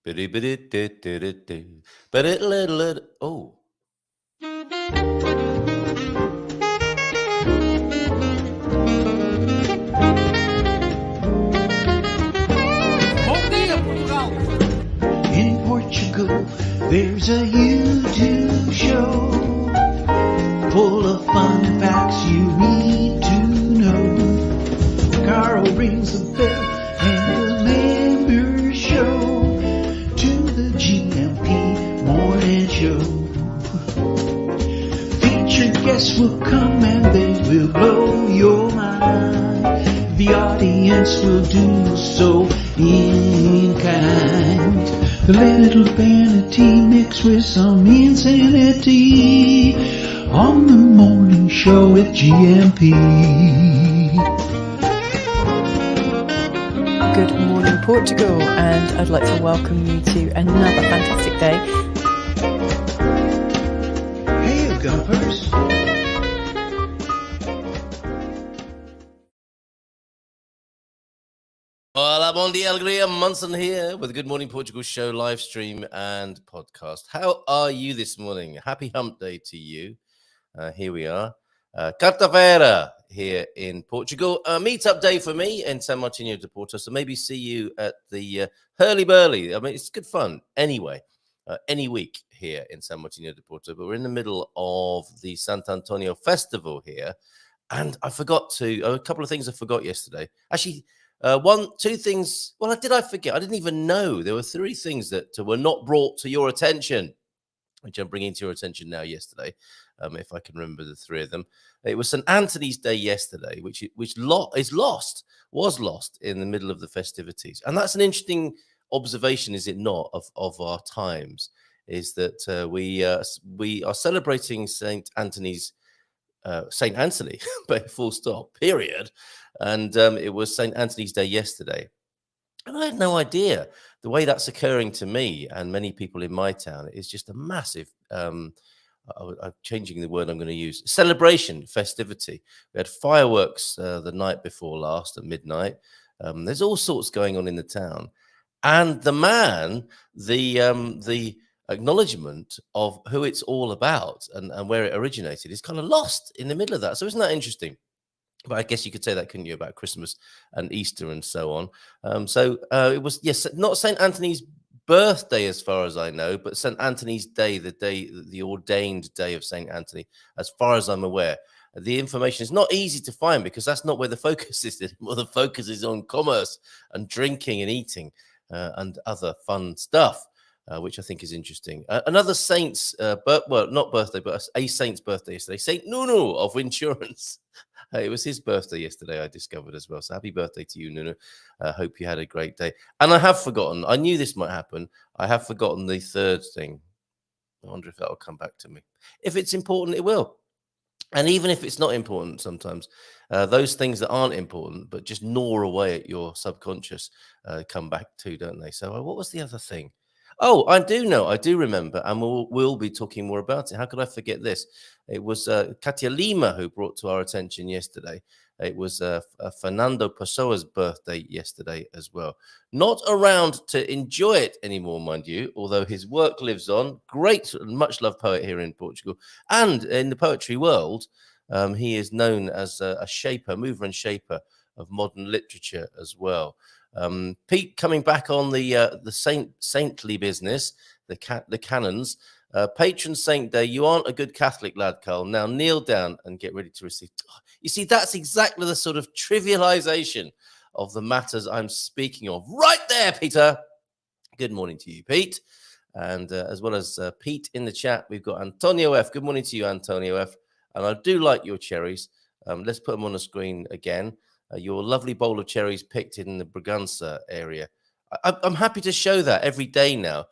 Oh. Bom dia, Portugal! In Portugal, there's a YouTube show full of fun facts you need to know. Carl rings the bell and the members show to the GMP morning show. Featured guests will come and they will blow your mind. The audience will do so in kind. The little vanity mixed with some insanity on the morning show with GMP. Good morning, Portugal, and I'd like to welcome you to another fantastic day. Hey, Gumpers. Hola, bon dia, alegria. Munson here with the Good Morning Portugal show, live stream and podcast. How are you this morning? Happy hump day to you. Here we are. Quarta-feira here in Portugal. Meetup day for me in San Martinho de Porto. So maybe see you at the hurly-burly. I mean, it's good fun anyway. Any week here in San Martinho de Porto. But we're in the middle of the Santo Antonio festival here. And I forgot to, a couple of things I forgot yesterday. Actually, two things. Well, did I forget? I didn't even know. There were three things that were not brought to your attention, which I'm bringing to your attention now yesterday, if I can remember the three of them. It was St. Anthony's Day yesterday, which was lost in the middle of the festivities. And that's an interesting observation, is it not, of our times, is that we are celebrating St. Anthony, but full stop, period. And it was St. Anthony's Day yesterday. And I had no idea. The way that's occurring to me and many people in my town is just a massive, I'm changing the word I'm going to use, celebration, festivity. We had fireworks the night before last at midnight. There's all sorts going on in the town. And the acknowledgement of who it's all about and where it originated is kind of lost in the middle of that. So isn't that interesting? But I guess you could say that, couldn't you, about Christmas and Easter and so on. It was, yes, not St. Anthony's birthday as far as I know, but St. Anthony's Day, the ordained day of St. Anthony, as far as I'm aware. The information is not easy to find because that's not where the focus is anymore. The focus is on commerce and drinking and eating and other fun stuff. Which I think is interesting. Another saint's, not birthday, but a saint's birthday yesterday. Saint Nuno of Insurance. It was his birthday yesterday, I discovered as well. So happy birthday to you, Nuno. Hope you had a great day. And I have forgotten, I knew this might happen. I have forgotten the third thing. I wonder if that will come back to me. If it's important, it will. And even if it's not important sometimes, those things that aren't important, but just gnaw away at your subconscious, come back too, don't they? So what was the other thing? Oh, I do remember, and we'll be talking more about it. How could I forget this? It was Katia Lima who brought to our attention yesterday. It was Fernando Pessoa's birthday yesterday as well. Not around to enjoy it anymore, mind you, although his work lives on. Great, much-loved poet here in Portugal. And in the poetry world, he is known as a mover and shaper of modern literature as well. Pete coming back on the saintly business, the canons. Patron Saint Day. You aren't a good Catholic, lad, Carl. Now kneel down and get ready to receive. You see, that's exactly the sort of trivialization of the matters I'm speaking of. Right there, Peter. Good morning to you, Pete. And as well as Pete in the chat, we've got Antonio F. Good morning to you, Antonio F. And I do like your cherries. Let's put them on the screen again. Your lovely bowl of cherries picked in the Braganza area. I'm happy to show that every day now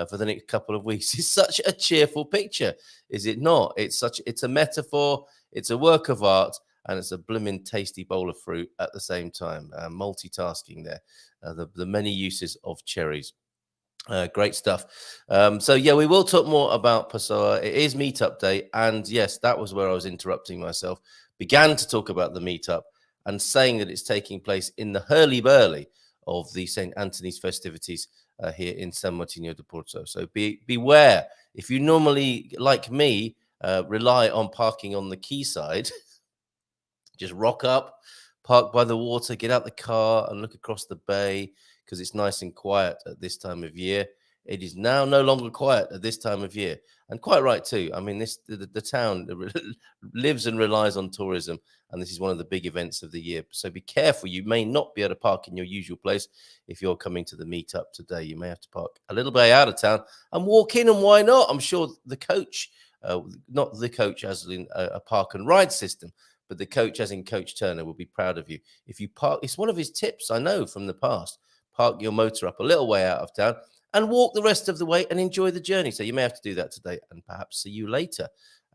for the next couple of weeks. It's such a cheerful picture, is it not? It's a metaphor, it's a work of art, and it's a blooming tasty bowl of fruit at the same time. Multitasking there, the many uses of cherries. Great stuff. So yeah, we will talk more about Pessoa. It is meetup day, and yes, that was where I was interrupting myself. Began to talk about the meetup and saying that it's taking place in the hurly-burly of the St. Anthony's festivities here in San Martino de Porto. So beware. If you normally, like me, rely on parking on the quayside, just rock up, park by the water, get out the car and look across the bay because it's nice and quiet at this time of year. It is now no longer quiet at this time of year, and quite right too. I mean, the town lives and relies on tourism, and this is one of the big events of the year. So be careful. You may not be able to park in your usual place if you're coming to the meetup today. You may have to park a little bit out of town and walk in, and why not? I'm sure the coach, not the coach as in a park and ride system, but the coach as in Coach Turner will be proud of you. If you park, it's one of his tips I know from the past. Park your motor up a little way out of town and walk the rest of the way and enjoy the journey. So you may have to do that today and perhaps see you later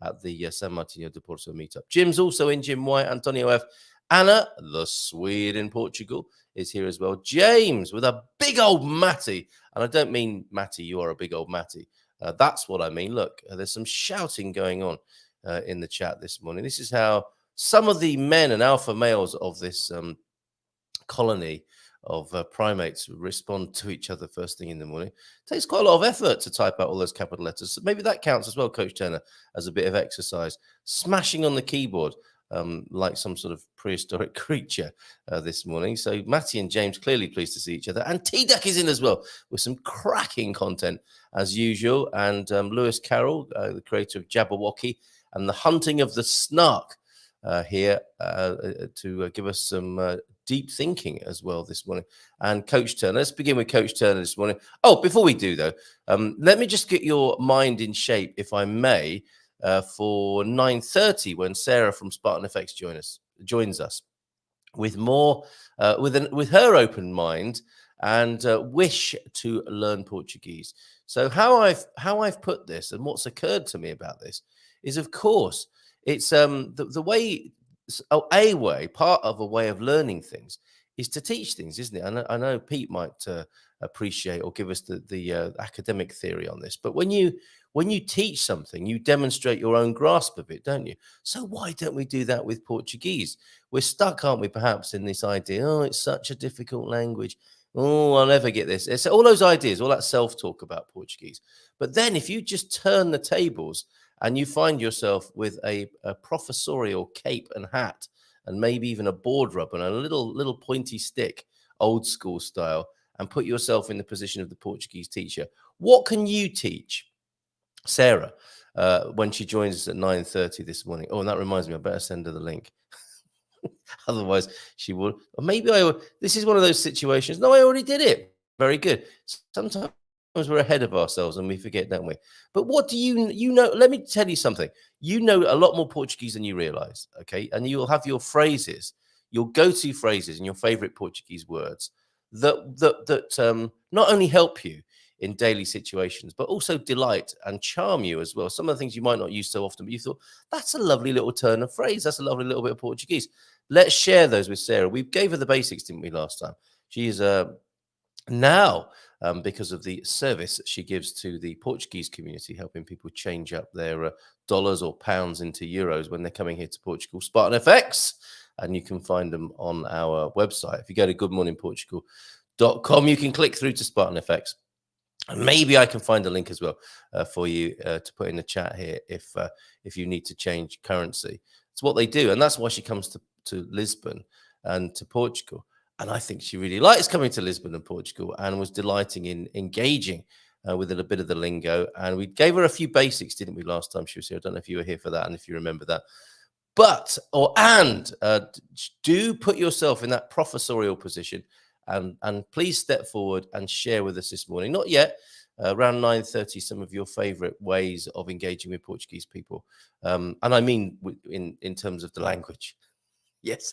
at the San Martino de Porto meetup. Jim's also in, Jim White, Antonio F. Anna, the Swede in Portugal, is here as well. James with a big old Matty. And I don't mean, Matty, you are a big old Matty. That's what I mean. Look, there's some shouting going on in the chat this morning. This is how some of the men and alpha males of this colony of primates respond to each other first thing in the morning. It takes quite a lot of effort to type out all those capital letters. So maybe that counts as well, Coach Turner, as a bit of exercise. Smashing on the keyboard like some sort of prehistoric creature this morning. So Matty and James clearly pleased to see each other. And T-Duck is in as well with some cracking content as usual. And Lewis Carroll, the creator of Jabberwocky and The Hunting of the Snark, here to give us some deep thinking as well this morning. And Coach Turner, let's begin with Coach Turner this morning. Oh, before we do though, let me just get your mind in shape, if I may, for 9:30 when Sarah from Spartan FX joins us with more, with her open mind and wish to learn Portuguese. So how I've put this and what's occurred to me about this is, of course, it's the way, a way, part of a way of learning things is to teach things, isn't it? I know Pete might appreciate or give us the academic theory on this, but when you teach something, you demonstrate your own grasp of it, don't you? So why don't we do that with Portuguese? We're stuck, aren't we, perhaps, in this idea, oh, it's such a difficult language. Oh, I'll never get this. It's all those ideas, all that self-talk about Portuguese. But then if you just turn the tables and you find yourself with a professorial cape and hat and maybe even a board rub and a little pointy stick, old school style, and put yourself in the position of the Portuguese teacher, what can you teach Sarah when she joins us at 9:30 this morning? Oh, and that reminds me, I better send her the link. Otherwise she will, or maybe this is one of those situations. No, I already did it. Very good. Sometimes we're ahead of ourselves and we forget, don't we? But what do you know? Let me tell you something. You know a lot more Portuguese than you realize, okay? And you'll have your phrases, your go-to phrases and your favorite Portuguese words that not only help you in daily situations, but also delight and charm you as well. Some of the things you might not use so often, but you thought, that's a lovely little turn of phrase. That's a lovely little bit of Portuguese. Let's share those with Sarah. We gave her the basics, didn't we, last time? She is now, because of the service she gives to the Portuguese community, helping people change up their dollars or pounds into euros when they're coming here to Portugal, Spartan FX, and you can find them on our website. If you go to goodmorningportugal.com, you can click through to Spartan FX. And maybe I can find a link as well for you to put in the chat here if you need to change currency. It's what they do, and that's why she comes to Lisbon and to Portugal. And I think she really likes coming to Lisbon and Portugal and was delighting in engaging with a bit of the lingo. And we gave her a few basics, didn't we, last time she was here? I don't know if you were here for that and if you remember that. But, do put yourself in that professorial position and please step forward and share with us this morning. Not yet, around 9:30, some of your favorite ways of engaging with Portuguese people. And I mean in terms of the language. Yes,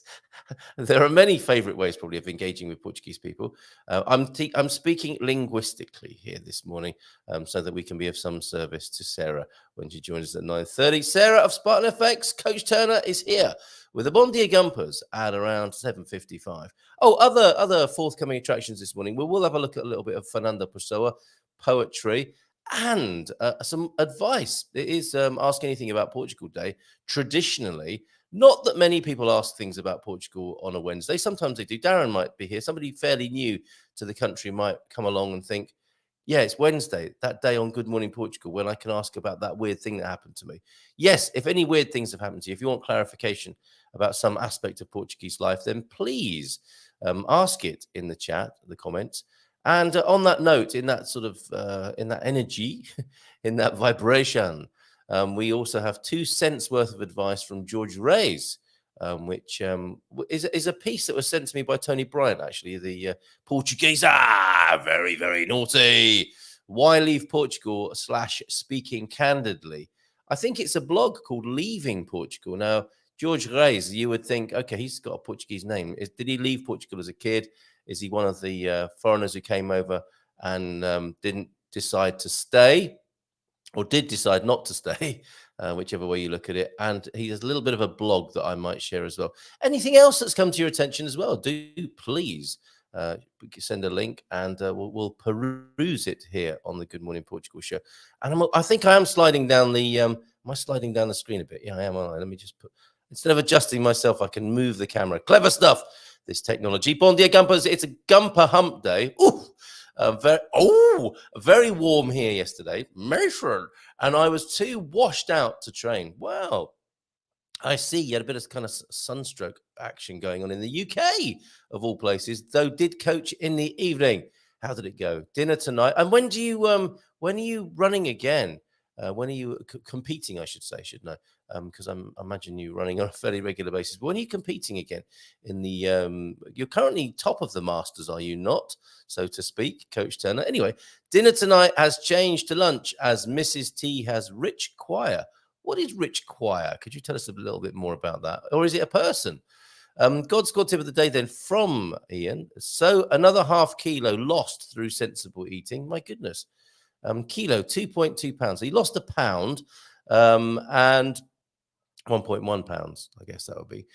there are many favorite ways probably of engaging with Portuguese people. I'm speaking linguistically here this morning so that we can be of some service to Sarah when she joins us at 9:30. Sarah of Spartan FX, Coach Turner is here with a Bon Dia Gumpers at around 7:55. Oh, other forthcoming attractions this morning. We'll have a look at a little bit of Fernando Pessoa, poetry, and some advice. It is Ask Anything About Portugal Day. Traditionally, Not that many people ask things about Portugal on a Wednesday. Sometimes they do. Darren might be here. Somebody fairly new to the country might come along and think, yeah, it's Wednesday, that day on Good Morning Portugal, when I can ask about that weird thing that happened to me. Yes, if any weird things have happened to you, if you want clarification about some aspect of Portuguese life, then please ask it in the chat, the comments. And on that note, in that sort of, in that energy, in that vibration, we also have 2 cents worth of advice from George Reyes, which is a piece that was sent to me by Tony Bryant, actually, the Portuguese, very, very naughty. Why leave Portugal / speaking candidly? I think it's a blog called Leaving Portugal. Now, George Reis, you would think, okay, he's got a Portuguese name. Did he leave Portugal as a kid? Is he one of the foreigners who came over and didn't decide to stay, or did decide not to stay, whichever way you look at it? And he has a little bit of a blog that I might share as well. Anything else that's come to your attention as well, do please send a link, and we'll peruse it here on the Good Morning Portugal show. And I think I am sliding down the am I sliding down the screen a bit? Yeah, I am, aren't I? Let me just put, instead of adjusting myself, I can move the camera. Clever stuff, this technology. Bon dia, Gumpers. It's a Gumper hump day. Very warm here yesterday, and I was too washed out to train. Wow, I see you had a bit of kind of sunstroke action going on in the UK, of all places, though did coach in the evening. How did it go? Dinner tonight. And when are you running again? When are you competing, I should say, shouldn't I? Because I imagine you running on a fairly regular basis. But when are you competing again? In the you're currently top of the Masters, are you not, so to speak, Coach Turner? Anyway, dinner tonight has changed to lunch as Mrs. T has rich choir. What is rich choir? Could you tell us a little bit more about that? Or is it a person? God's God tip of the day then from Ian. So another ½ kilo lost through sensible eating. My goodness. Kilo, 2.2 pounds. So he lost a pound and 1.1 pounds, I guess that would be.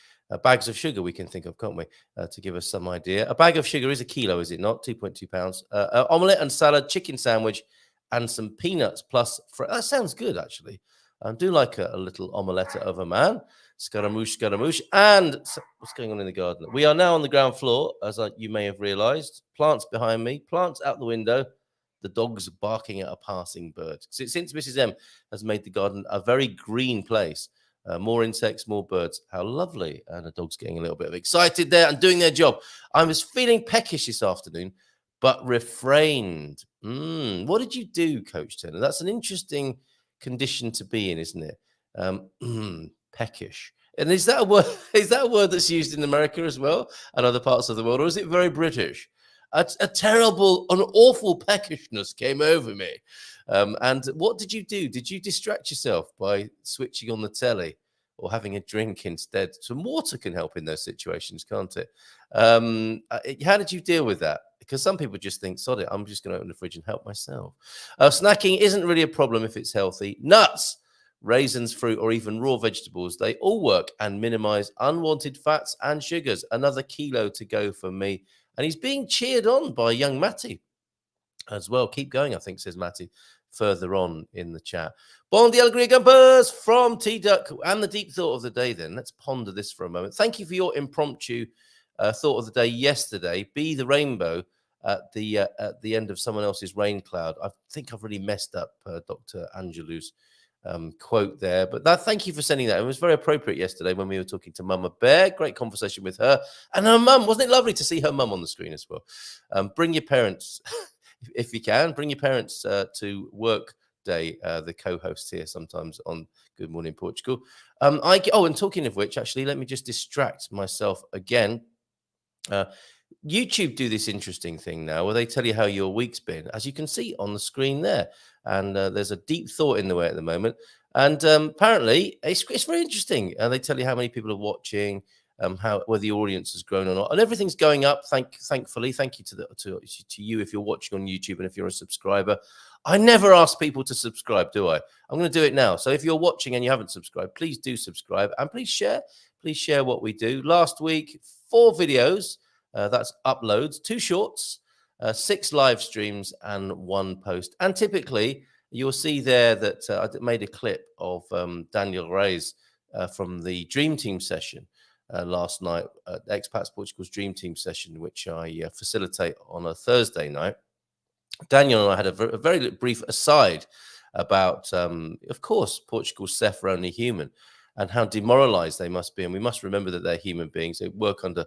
Bags of sugar we can think of, can't we, to give us some idea. A bag of sugar is a kilo, is it not? 2.2 pounds. Omelette and salad, chicken sandwich, and some peanuts plus... that sounds good, actually. I do like a little omelette of a man. Scaramouche, Scaramouche. And what's going on in the garden? We are now on the ground floor, as you may have realized. Plants behind me, plants out the window. The dog's barking at a passing bird. Since Mrs. M has made the garden a very green place, more insects, more birds. How lovely. And the dog's getting a little bit excited there and doing their job. I was feeling peckish this afternoon, but refrained. What did you do, Coach Turner? That's an interesting condition to be in, isn't it? Peckish. And is that a word? Is that a word that's used in America as well and other parts of the world, or is it very British? A terrible, an awful peckishness came over me. And what did you do? Did you distract yourself by switching on the telly or having a drink instead? Some water can help in those situations, can't it? How did you deal with that? Because some people just think, sod it, I'm just going to open the fridge and help myself. Snacking isn't really a problem if it's healthy. Nuts, raisins, fruit, or even raw vegetables, they all work and minimize unwanted fats and sugars. Another kilo to go for me. And he's being cheered on by young Matty as well. Keep going, I think, says Matty further on in the chat. Bon dia, alegria, Gumpers from T-Duck. And the deep thought of the day then. Let's ponder this for a moment. Thank you for your impromptu thought of the day yesterday. Be the rainbow at the end of someone else's rain cloud. I think I've really messed up Dr. Angelou's quote there, but thank you for sending that. It was very appropriate yesterday when we were talking to Mama Bear. Great conversation with her and her mum. Wasn't it lovely to see her mum on the screen as well? Bring your parents if you can. Bring your parents to work day. The co-host here sometimes on Good Morning Portugal. And talking of which, actually, let me just distract myself again. YouTube do this interesting thing now where they tell you how your week's been, as you can see on the screen there. And there's a deep thought in the way at the moment. And apparently, it's very interesting. They tell you how many people are watching, whether the audience has grown or not. And everything's going up, thankfully. Thank you to you if you're watching on YouTube and if you're a subscriber. I never ask people to subscribe, do I? I'm going to do it now. So if you're watching and you haven't subscribed, please do subscribe. And please share. Please share what we do. Last week, 4 videos. That's uploads, 2 shorts, 6 live streams, and 1 post. And typically, you'll see there that I made a clip of Daniel Reyes from the Dream Team session last night, Expats Portugal's Dream Team session, which I facilitate on a Thursday night. Daniel and I had a very brief aside about, of course, Portugal's CEF are only human and how demoralized they must be. And we must remember that they're human beings. They work under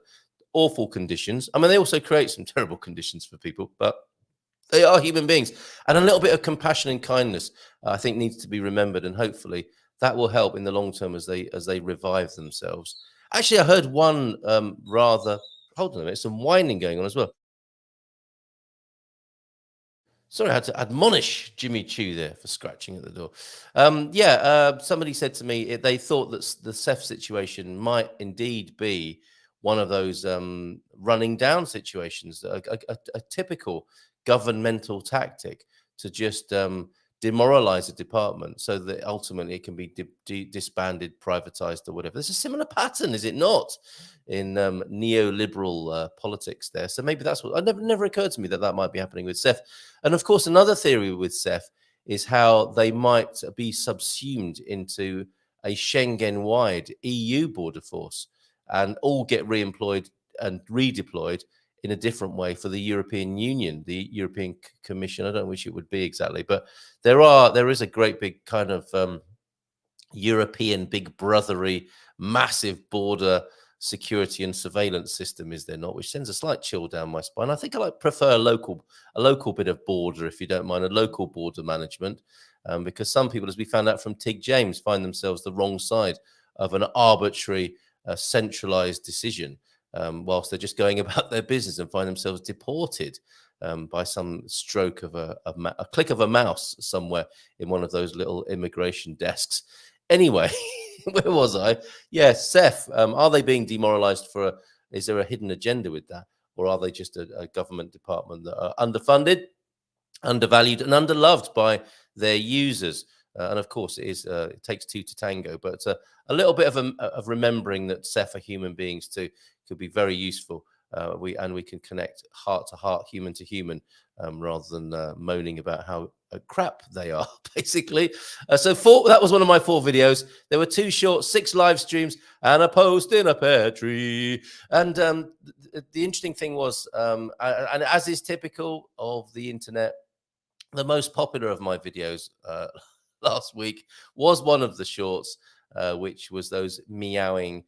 awful conditions. I mean, they also create some terrible conditions for people, but they are human beings. And a little bit of compassion and kindness, I think, needs to be remembered. And hopefully that will help in the long term as they revive themselves. Actually, I heard one rather, hold on a minute, some whining going on as well. Sorry, I had to admonish Jimmy Chu there for scratching at the door. Somebody said to me they thought that the CEF situation might indeed be one of those running down situations, a typical governmental tactic to just demoralize a department so that ultimately it can be disbanded, privatized, or whatever. There's a similar pattern, is it not, in neoliberal politics there? So maybe that's what never occurred to me that might be happening with CEF. And of course, another theory with CEF is how they might be subsumed into a Schengen-wide EU border force and all get re-employed and redeployed in a different way for the European Union, the European Commission. I don't wish it would be exactly, but there is a great big kind of European big brothery, massive border security and surveillance system, is there not? Which sends a slight chill down my spine. I think I prefer a local bit of border, if you don't mind, a local border management, because some people, as we found out from Tig James, find themselves the wrong side of an arbitrary, centralized decision. Whilst they're just going about their business and find themselves deported by some stroke of a click of a mouse somewhere in one of those little immigration desks. Anyway, where was I? Yes, CEF. Are they being demoralized is there a hidden agenda with that? Or are they just a government department that are underfunded, undervalued, and underloved by their users? And of course, it takes two to tango. But a little bit of remembering that CEF are human beings too could be very useful. We can connect heart to heart, human to human, rather than moaning about how crap they are, basically. That was one of my 4 videos. There were 2 short, 6 live streams, and a post in a pear tree. And the interesting thing was, and as is typical of the internet, the most popular of my videos last week was one of the shorts, which was those meowing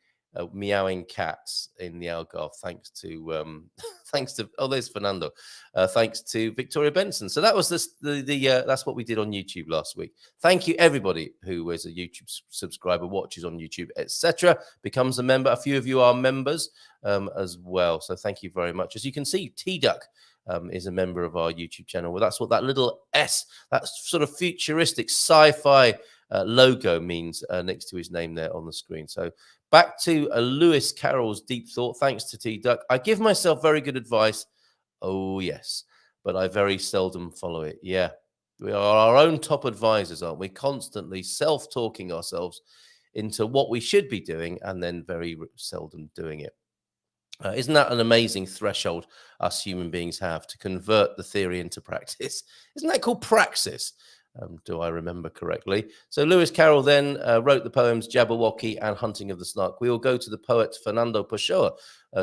cats in the Algarve, thanks to there's Fernando, thanks to Victoria Benson. So that was that's what we did on YouTube last week. Thank you everybody who is a YouTube subscriber, watches on YouTube, etc., becomes a member. A few of you are members as well, so thank you very much. As you can see, T-Duck is a member of our YouTube channel. Well, that's what that little S, that sort of futuristic sci-fi logo means next to his name there on the screen. So back to Lewis Carroll's deep thought. Thanks to T-Duck. I give myself very good advice. Oh, yes. But I very seldom follow it. Yeah. We are our own top advisors, aren't we? Constantly self-talking ourselves into what we should be doing and then very seldom doing it. Isn't that an amazing threshold us human beings have to convert the theory into practice? Isn't that called praxis? Do I remember correctly? So Lewis Carroll then wrote the poems Jabberwocky and Hunting of the Snark. We will go to the poet Fernando Pessoa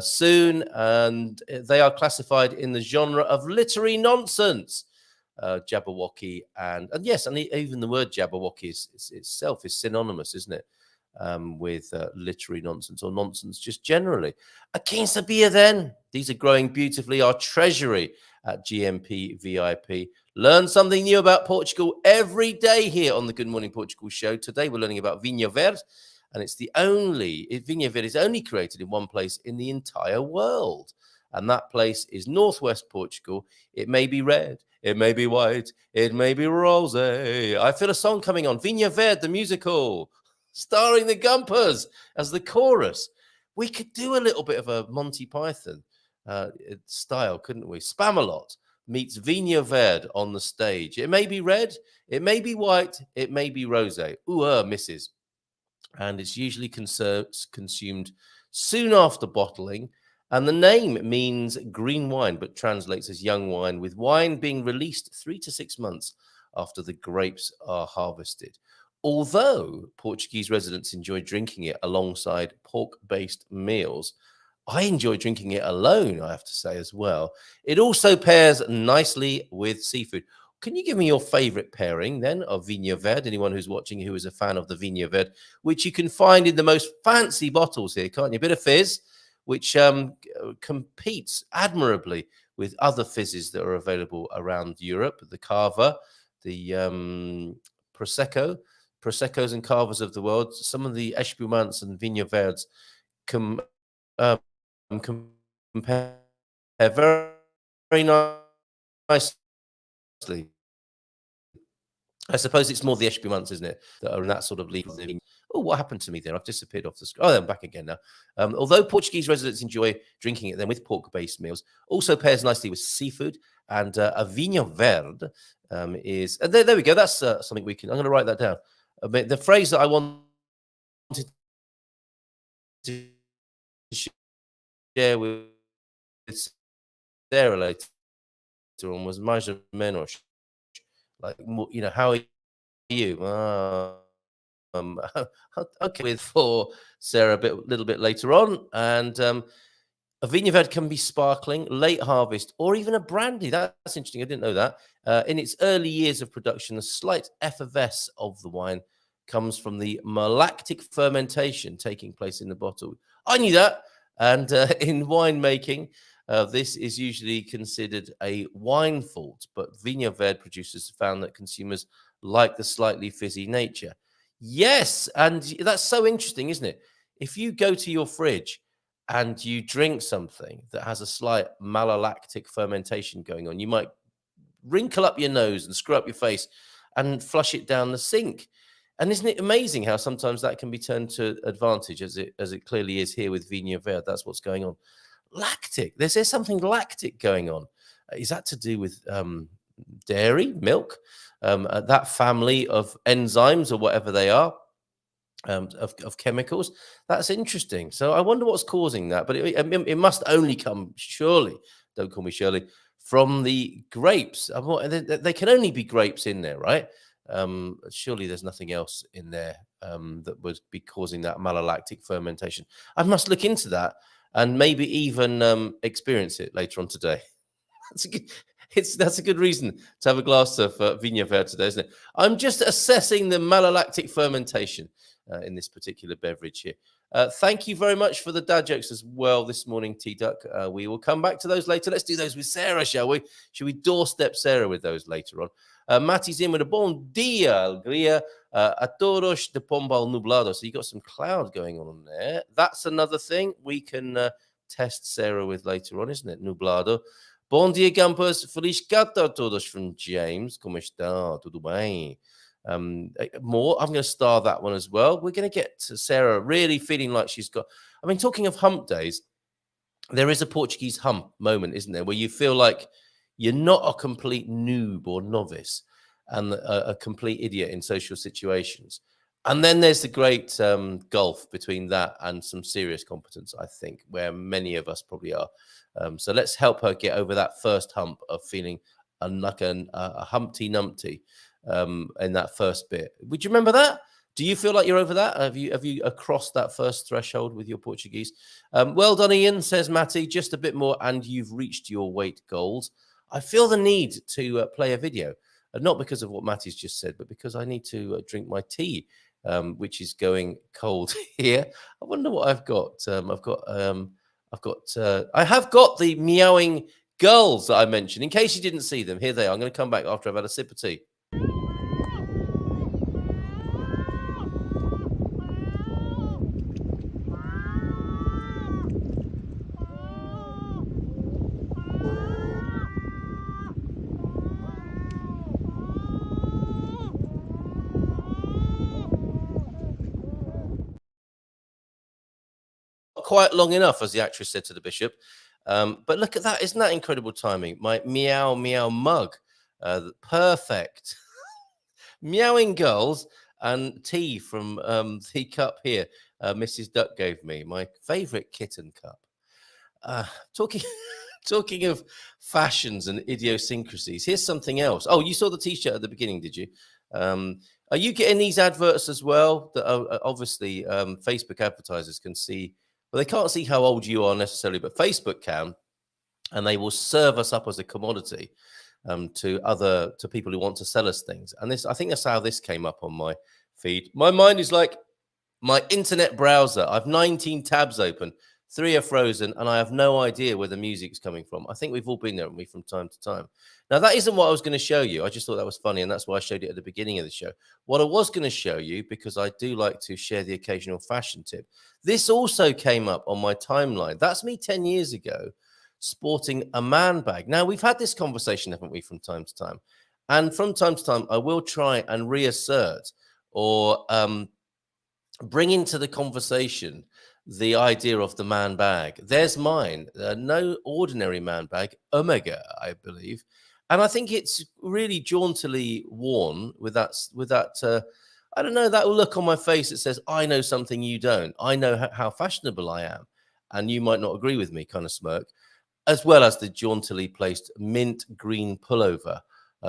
soon, and they are classified in the genre of literary nonsense. Jabberwocky and yes, and even the word Jabberwocky itself is synonymous, isn't it? With literary nonsense or nonsense just generally. A King's beer then. These are growing beautifully. Our treasury at GMP VIP. Learn something new about Portugal every day here on the Good Morning Portugal show. Today we're learning about Vinho Verde, and Vinho Verde is only created in one place in the entire world, and that place is northwest Portugal. It may be red, it may be white, it may be rosé. I feel a song coming on. Vinho Verde, the musical, starring the Gumpers as the chorus. We could do a little bit of a Monty Python style, couldn't we? Spamalot meets Vinho Verde on the stage. It may be red, it may be white, it may be rosé. Ooh, misses. And it's usually consumed soon after bottling. And the name means green wine, but translates as young wine, with wine being released 3 to 6 months after the grapes are harvested. although Portuguese residents enjoy drinking it alongside pork-based meals, I enjoy drinking it alone, I have to say, as well. It also pairs nicely with seafood. Can you give me your favorite pairing then of Vinho Verde? Anyone who's watching who is a fan of the Vinho Verde, which you can find in the most fancy bottles here, can't you? A bit of fizz, which competes admirably with other fizzes that are available around Europe, the Cava, the Proseccos and Cavas of the world. Some of the Espumants and Vinho Verdes um, compare very, very nicely. I suppose it's more the Espumants, isn't it, that are in that sort of league. Oh, what happened to me there? I've disappeared off the screen. Oh, I'm back again now. Although Portuguese residents enjoy drinking it then with pork-based meals, also pairs nicely with seafood. And a Vinho Verde is... there we go. That's something we can... I'm going to write that down. The phrase that I wanted to share with Sarah later on was mais ou menos. Like, you know, how are you? Okay, with for Sarah a little bit later on. And a Vinho Verde can be sparkling, late harvest, or even a brandy. That's interesting. I didn't know that. In its early years of production, a slight effervescence of the wine comes from the malolactic fermentation taking place in the bottle. I knew that. And in winemaking, this is usually considered a wine fault, but Vinho Verde producers found that consumers like the slightly fizzy nature. Yes, and that's so interesting, isn't it? If you go to your fridge and you drink something that has a slight malolactic fermentation going on, you might wrinkle up your nose and screw up your face and flush it down the sink. And isn't it amazing how sometimes that can be turned to advantage, as it clearly is here with Vinho Verde? That's what's going on. Lactic. There's something lactic going on. Is that to do with dairy, milk, that family of enzymes or whatever they are, of chemicals? That's interesting. So I wonder what's causing that. But it must only come, surely, don't call me Shirley, from the grapes. They can only be grapes in there, right? Surely there's nothing else in there that would be causing that malolactic fermentation. I must look into that and maybe even experience it later on today. That's a good reason to have a glass of Vinho Verde today, isn't it? I'm just assessing the malolactic fermentation in this particular beverage here. Thank you very much for the dad jokes as well this morning, T-Duck. We will come back to those later. Let's do those with Sarah, shall we? Should we doorstep Sarah with those later on? Matty's in with a bon dia, alegria, a todos de Pombal nublado. So you got some cloud going on there. That's another thing we can test Sarah with later on, isn't it? Nublado. Bom dia, campers. Feliz Natal a todos from James. Como está? Tudo bem? More. I'm going to star that one as well. We're going to get to Sarah really feeling like she's got... I mean, talking of hump days, there is a Portuguese hump moment, isn't there, where you feel like you're not a complete noob or novice and a complete idiot in social situations. And then there's the great gulf between that and some serious competence, I think, where many of us probably are. So let's help her get over that first hump of feeling like a Humpty Numpty in that first bit. Would you remember that? Do you feel like you're over that? Have you crossed that first threshold with your Portuguese? Well done, Ian, says Matty. Just a bit more and you've reached your weight goals. I feel the need to play a video, not because of what Matty's just said, but because I need to drink my tea, which is going cold here. I wonder what I've got. I have got the meowing girls that I mentioned. In case you didn't see them, here they are. I'm going to come back after I've had a sip of tea. Quite long enough, as the actress said to the bishop. But look at that. Isn't that incredible timing? My meow meow mug. Perfect. Meowing girls and tea from the cup here Mrs. Duck gave me. My favorite kitten cup. Talking of fashions and idiosyncrasies, here's something else. Oh, you saw the T-shirt at the beginning, did you? Are you getting these adverts as well? That are, obviously Facebook advertisers can see, well, they can't see how old you are necessarily, but Facebook can, and they will serve us up as a commodity to people who want to sell us things. And this, I think that's how this came up on my feed. My mind is like my internet browser. I've 19 tabs open, 3 are frozen, and I have no idea where the music's coming from. I think we've all been there, haven't we, from time to time. Now, that isn't what I was going to show you. I just thought that was funny, and that's why I showed it at the beginning of the show. What I was going to show you, because I do like to share the occasional fashion tip, this also came up on my timeline. That's me 10 years ago, sporting a man bag. Now, we've had this conversation, haven't we, from time to time? And from time to time, I will try and reassert or bring into the conversation the idea of the man bag. There's mine, no ordinary man bag, Omega, I believe. And I think it's really jauntily worn with that I don't know, that look on my face that says, I know something you don't. I know how fashionable I am. And you might not agree with me, kind of smirk, as well as the jauntily placed mint green pullover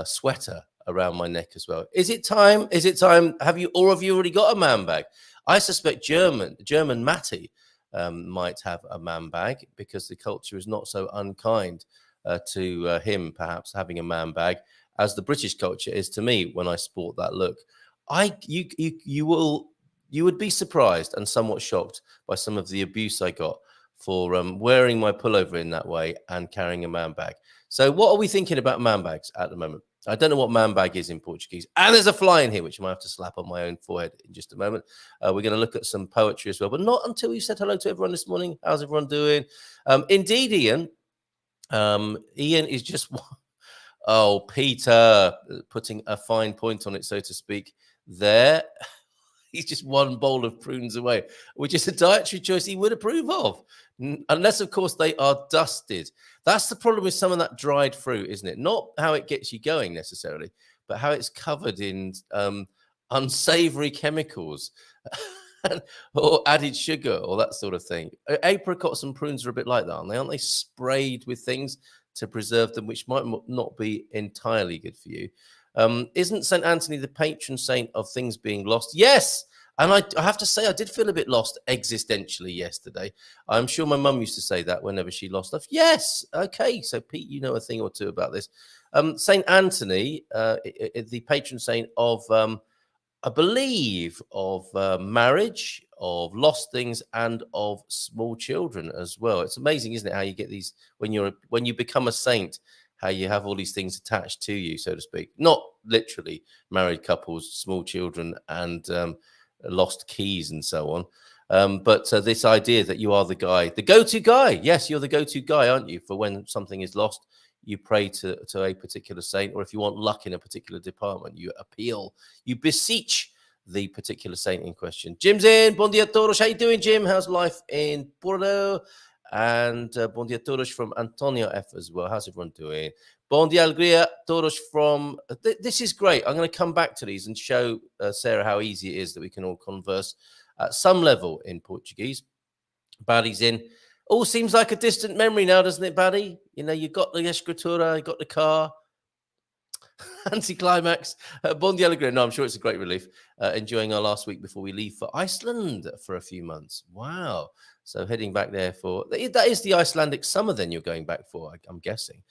sweater around my neck as well. Is it time? Is it time? Have you already got a man bag? I suspect German Matty might have a man bag because the culture is not so unkind to him, perhaps having a man bag, as the British culture is to me when I sport that look. You would be surprised and somewhat shocked by some of the abuse I got for wearing my pullover in that way and carrying a man bag. So what are we thinking about man bags at the moment? I don't know what man bag is in Portuguese. And there's a fly in here, which I might have to slap on my own forehead in just a moment. We're going to look at some poetry as well, but not until we've said hello to everyone this morning. How's everyone doing? Indeed, Ian. Ian is just... Oh, Peter, putting a fine point on it, so to speak, there. He's just one bowl of prunes away, which is a dietary choice he would approve of, unless, of course, they are dusted. That's the problem with some of that dried fruit, isn't it? Not how it gets you going necessarily, but how it's covered in unsavory chemicals or added sugar or that sort of thing. Apricots and prunes are a bit like that, aren't they? Aren't they sprayed with things to preserve them, which might not be entirely good for you? Isn't St. Anthony the patron saint of things being lost? Yes. And I have to say, I did feel a bit lost existentially yesterday. I'm sure my mum used to say that whenever she lost stuff. Yes. Okay. So, Pete, you know a thing or two about this. St. Anthony, the patron saint of, I believe, of marriage, of lost things, and of small children as well. It's amazing, isn't it, how you get these when you become a saint, how you have all these things attached to you, so to speak. Not literally married couples, small children, and lost keys and so on. But this idea that you are the go-to guy. Yes, you're the go-to guy, aren't you? For when something is lost, you pray to a particular saint, or if you want luck in a particular department, you appeal, you beseech the particular saint in question. Jim's in. Bon dia todos. How you doing, Jim? How's life in Porto? And bon dia todos from Antonio F as well. How's everyone doing? Bon dia alegria todos from... This is great. I'm going to come back to these and show Sarah how easy it is that we can all converse at some level in Portuguese. Barry's in. All seems like a distant memory now, doesn't it, Barry? You know, you got the escritura, you got the car. Anticlimax. Bon dia alegria. No, I'm sure it's a great relief. Enjoying our last week before we leave for Iceland for a few months. Wow. So heading back there for... That is the Icelandic summer then you're going back for, I'm guessing.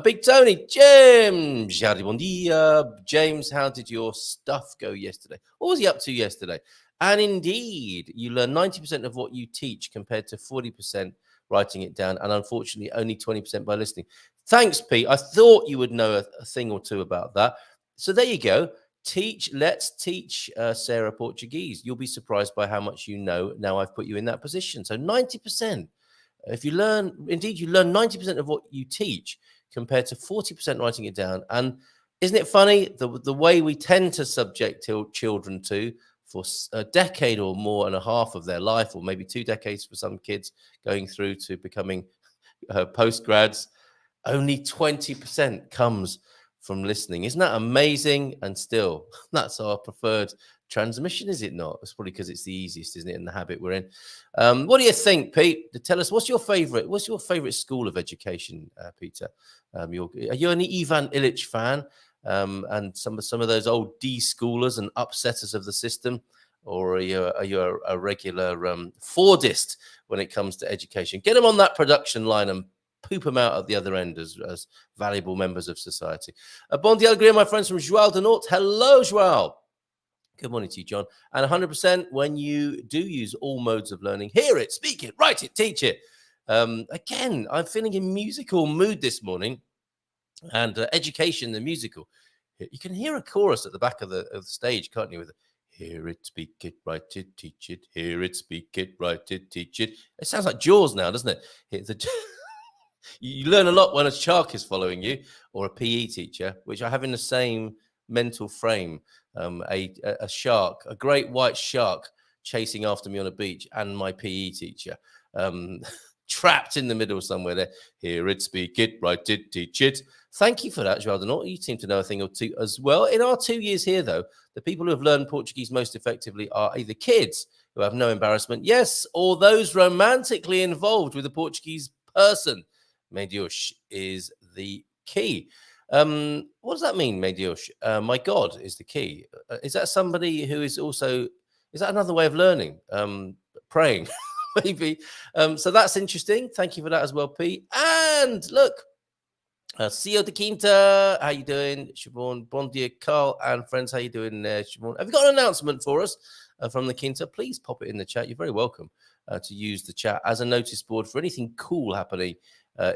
Big Tony, James. Bon dia. James, how did your stuff go yesterday? What was he up to yesterday? And indeed, you learn 90% of what you teach compared to 40% writing it down, and unfortunately only 20% by listening. Thanks, Pete. I thought you would know a thing or two about that. So there you go. Let's teach Sarah Portuguese. You'll be surprised by how much you know now I've put you in that position. So 90%. If you learn 90% of what you teach compared to 40% writing it down. And isn't it funny the way we tend to subject children to for a decade or more and a half of their life, or maybe 2 decades for some kids going through to becoming postgrads, only 20% comes from listening. Isn't that amazing? And still, that's our preferred transmission, is it not? It's probably because it's the easiest, isn't it, in the habit we're in. What do you think, Pete? Tell us, what's your favorite school of education, Peter? Are you an Ivan Illich fan? and some of those old D-schoolers and upsetters of the system? Or are you a regular Fordist when it comes to education? Get them on that production line and poop them out at the other end as valuable members of society. Bon dia, my friends from João de Norte. Hello, João. Good morning to you, John. And 100% when you do use all modes of learning, hear it, speak it, write it, teach it. Again, I'm feeling in musical mood this morning, and education, the musical. You can hear a chorus at the back of the stage, can't you? With hear it, speak it, write it, teach it. Hear it, speak it, write it, teach it. It sounds like Jaws now, doesn't it? You learn a lot when a shark is following you, or a PE teacher, which I have in the same mental frame. A shark, a great white shark chasing after me on a beach, and my PE teacher trapped in the middle somewhere there. Hear it, speak it, write it, teach it. Thank you for that, João de Norte. You seem to know a thing or two as well. In our 2 years here, though, the people who have learned Portuguese most effectively are either kids who have no embarrassment, yes, or those romantically involved with a Portuguese person. Meu Deus is the key. What does that mean, Meu Deus? My God is the key. Is that somebody who is also, is that another way of learning? Praying, maybe. So that's interesting. Thank you for that as well, Pete. And look, CEO de Quinta, how you doing? Siobhan, bon dia, Carl and friends, how you doing there, Siobhan? Have you got an announcement for us from the Quinta? Please pop it in the chat. You're very welcome to use the chat as a notice board for anything cool happening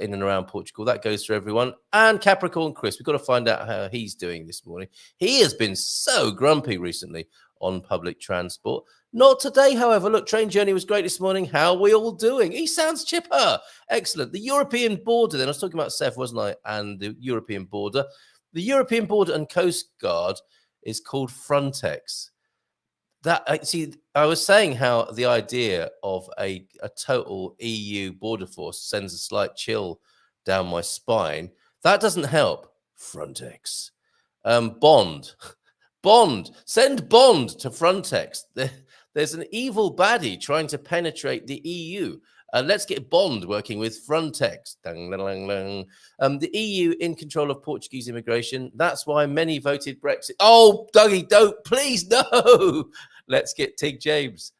in and around Portugal. That goes to everyone. And Capricorn Chris, we've got to find out how he's doing this morning. He has been so grumpy recently on public transport. Not today, however. Look, train journey was great this morning. How are we all doing? He sounds chipper. Excellent. The European border, then I was talking about Seth, wasn't I? And the European border. The European border and Coast Guard is called Frontex. That, see, I was saying how the idea of a total EU border force sends a slight chill down my spine. That doesn't help. Frontex. Bond. Send Bond to Frontex. There's an evil baddie trying to penetrate the EU. Let's get Bond working with Frontex. The EU in control of Portuguese immigration. That's why many voted Brexit. Oh, Dougie, don't, please, no. Let's get Tig James.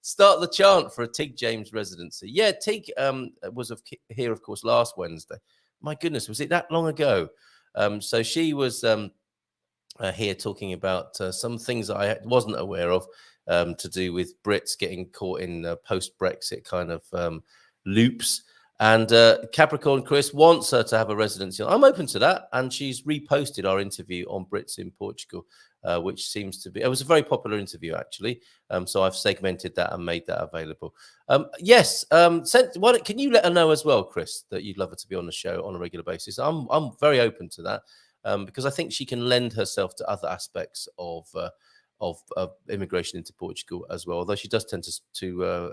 Start the chant for a Tig James residency. Yeah, Tig was here, of course, last Wednesday. My goodness, was it that long ago? So she was here talking about some things that I wasn't aware of to do with Brits getting caught in post-Brexit kind of loops. And Capricorn Chris wants her to have a residency. I'm open to that. And she's reposted our interview on Brits in Portugal, which seems to be, it was a very popular interview, actually. So I've segmented that and made that available. Yes. Can you let her know as well, Chris, that you'd love her to be on the show on a regular basis? I'm very open to that. Because I think she can lend herself to other aspects of immigration into Portugal as well. Although she does tend to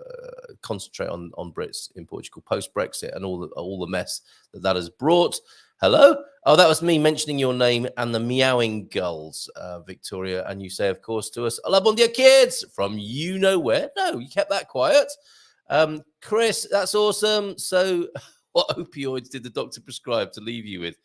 concentrate on Brits in Portugal post-Brexit and all the mess that has brought. Hello? Oh, that was me mentioning your name and the meowing gulls, Victoria. And you say, of course, to us, hola, bon dia, kids, from you know where. No, you kept that quiet. Chris, that's awesome. So what opioids did the doctor prescribe to leave you with?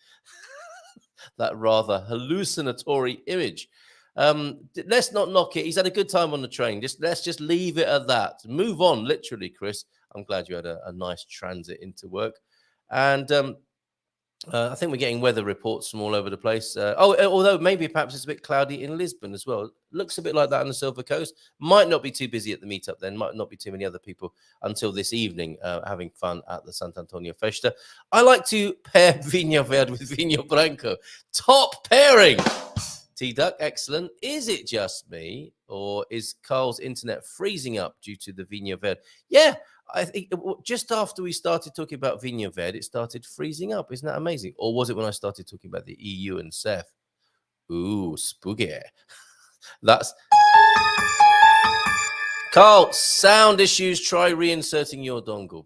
That rather hallucinatory image. Let's not knock it. He's had a good time on the train. Let's just leave it at that. Move on, literally, Chris. I'm glad you had a nice transit into work. And I think we're getting weather reports from all over the place. Although maybe perhaps it's a bit cloudy in Lisbon as well. Looks a bit like that on the Silver Coast. Might not be too busy at the meetup then. Might not be too many other people until this evening having fun at the Sant Antonio Festa. I like to pair Vinho Verde with Vinho Branco. Top pairing! T-Duck, excellent. Is it just me or is Carl's internet freezing up due to the Vinho Verde? Yeah, I think just after we started talking about Vinho Verde, it started freezing up. Isn't that amazing? Or was it when I started talking about the EU and Seth? Ooh, spooky. That's... Carl, sound issues. Try reinserting your dongle.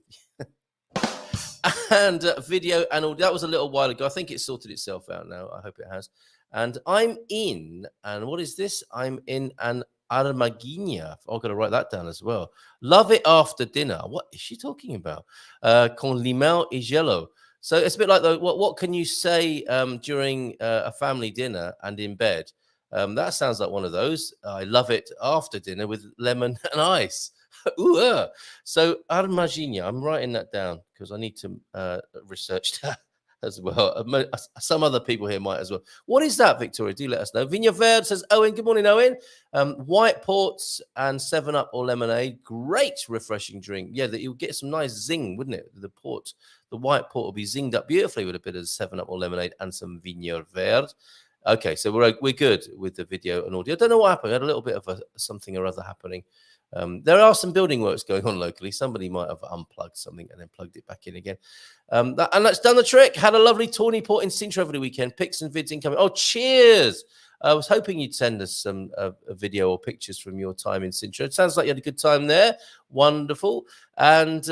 And video and all. That was a little while ago. I think it sorted itself out now. I hope it has. And I'm in, and what is this? I'm in an Armaguinha. I've got to write that down as well. Love it after dinner. What is she talking about? Con limão e gelo. So it's a bit like what can you say during a family dinner and in bed? That sounds like one of those. I love it after dinner with lemon and ice. Ooh, So armagina, I'm writing that down because I need to research that as well. Some other people here might as well. What is that, Victoria? Do let us know. Vinha Verde says, Owen, good morning, Owen. White ports and 7-Up or lemonade. Great refreshing drink. Yeah, that you'll get some nice zing, wouldn't it? The white port will be zinged up beautifully with a bit of 7-Up or lemonade and some Vinha Verde. Okay, so we're good with the video and audio. I don't know what happened. I had a little bit of something or other happening. There are some building works going on locally. Somebody might have unplugged something and then plugged it back in again. And that's done the trick. Had a lovely Tawny Port in Sintra over the weekend. Pics and vids incoming. Oh, cheers. I was hoping you'd send us some a video or pictures from your time in Sintra. It sounds like you had a good time there. Wonderful. And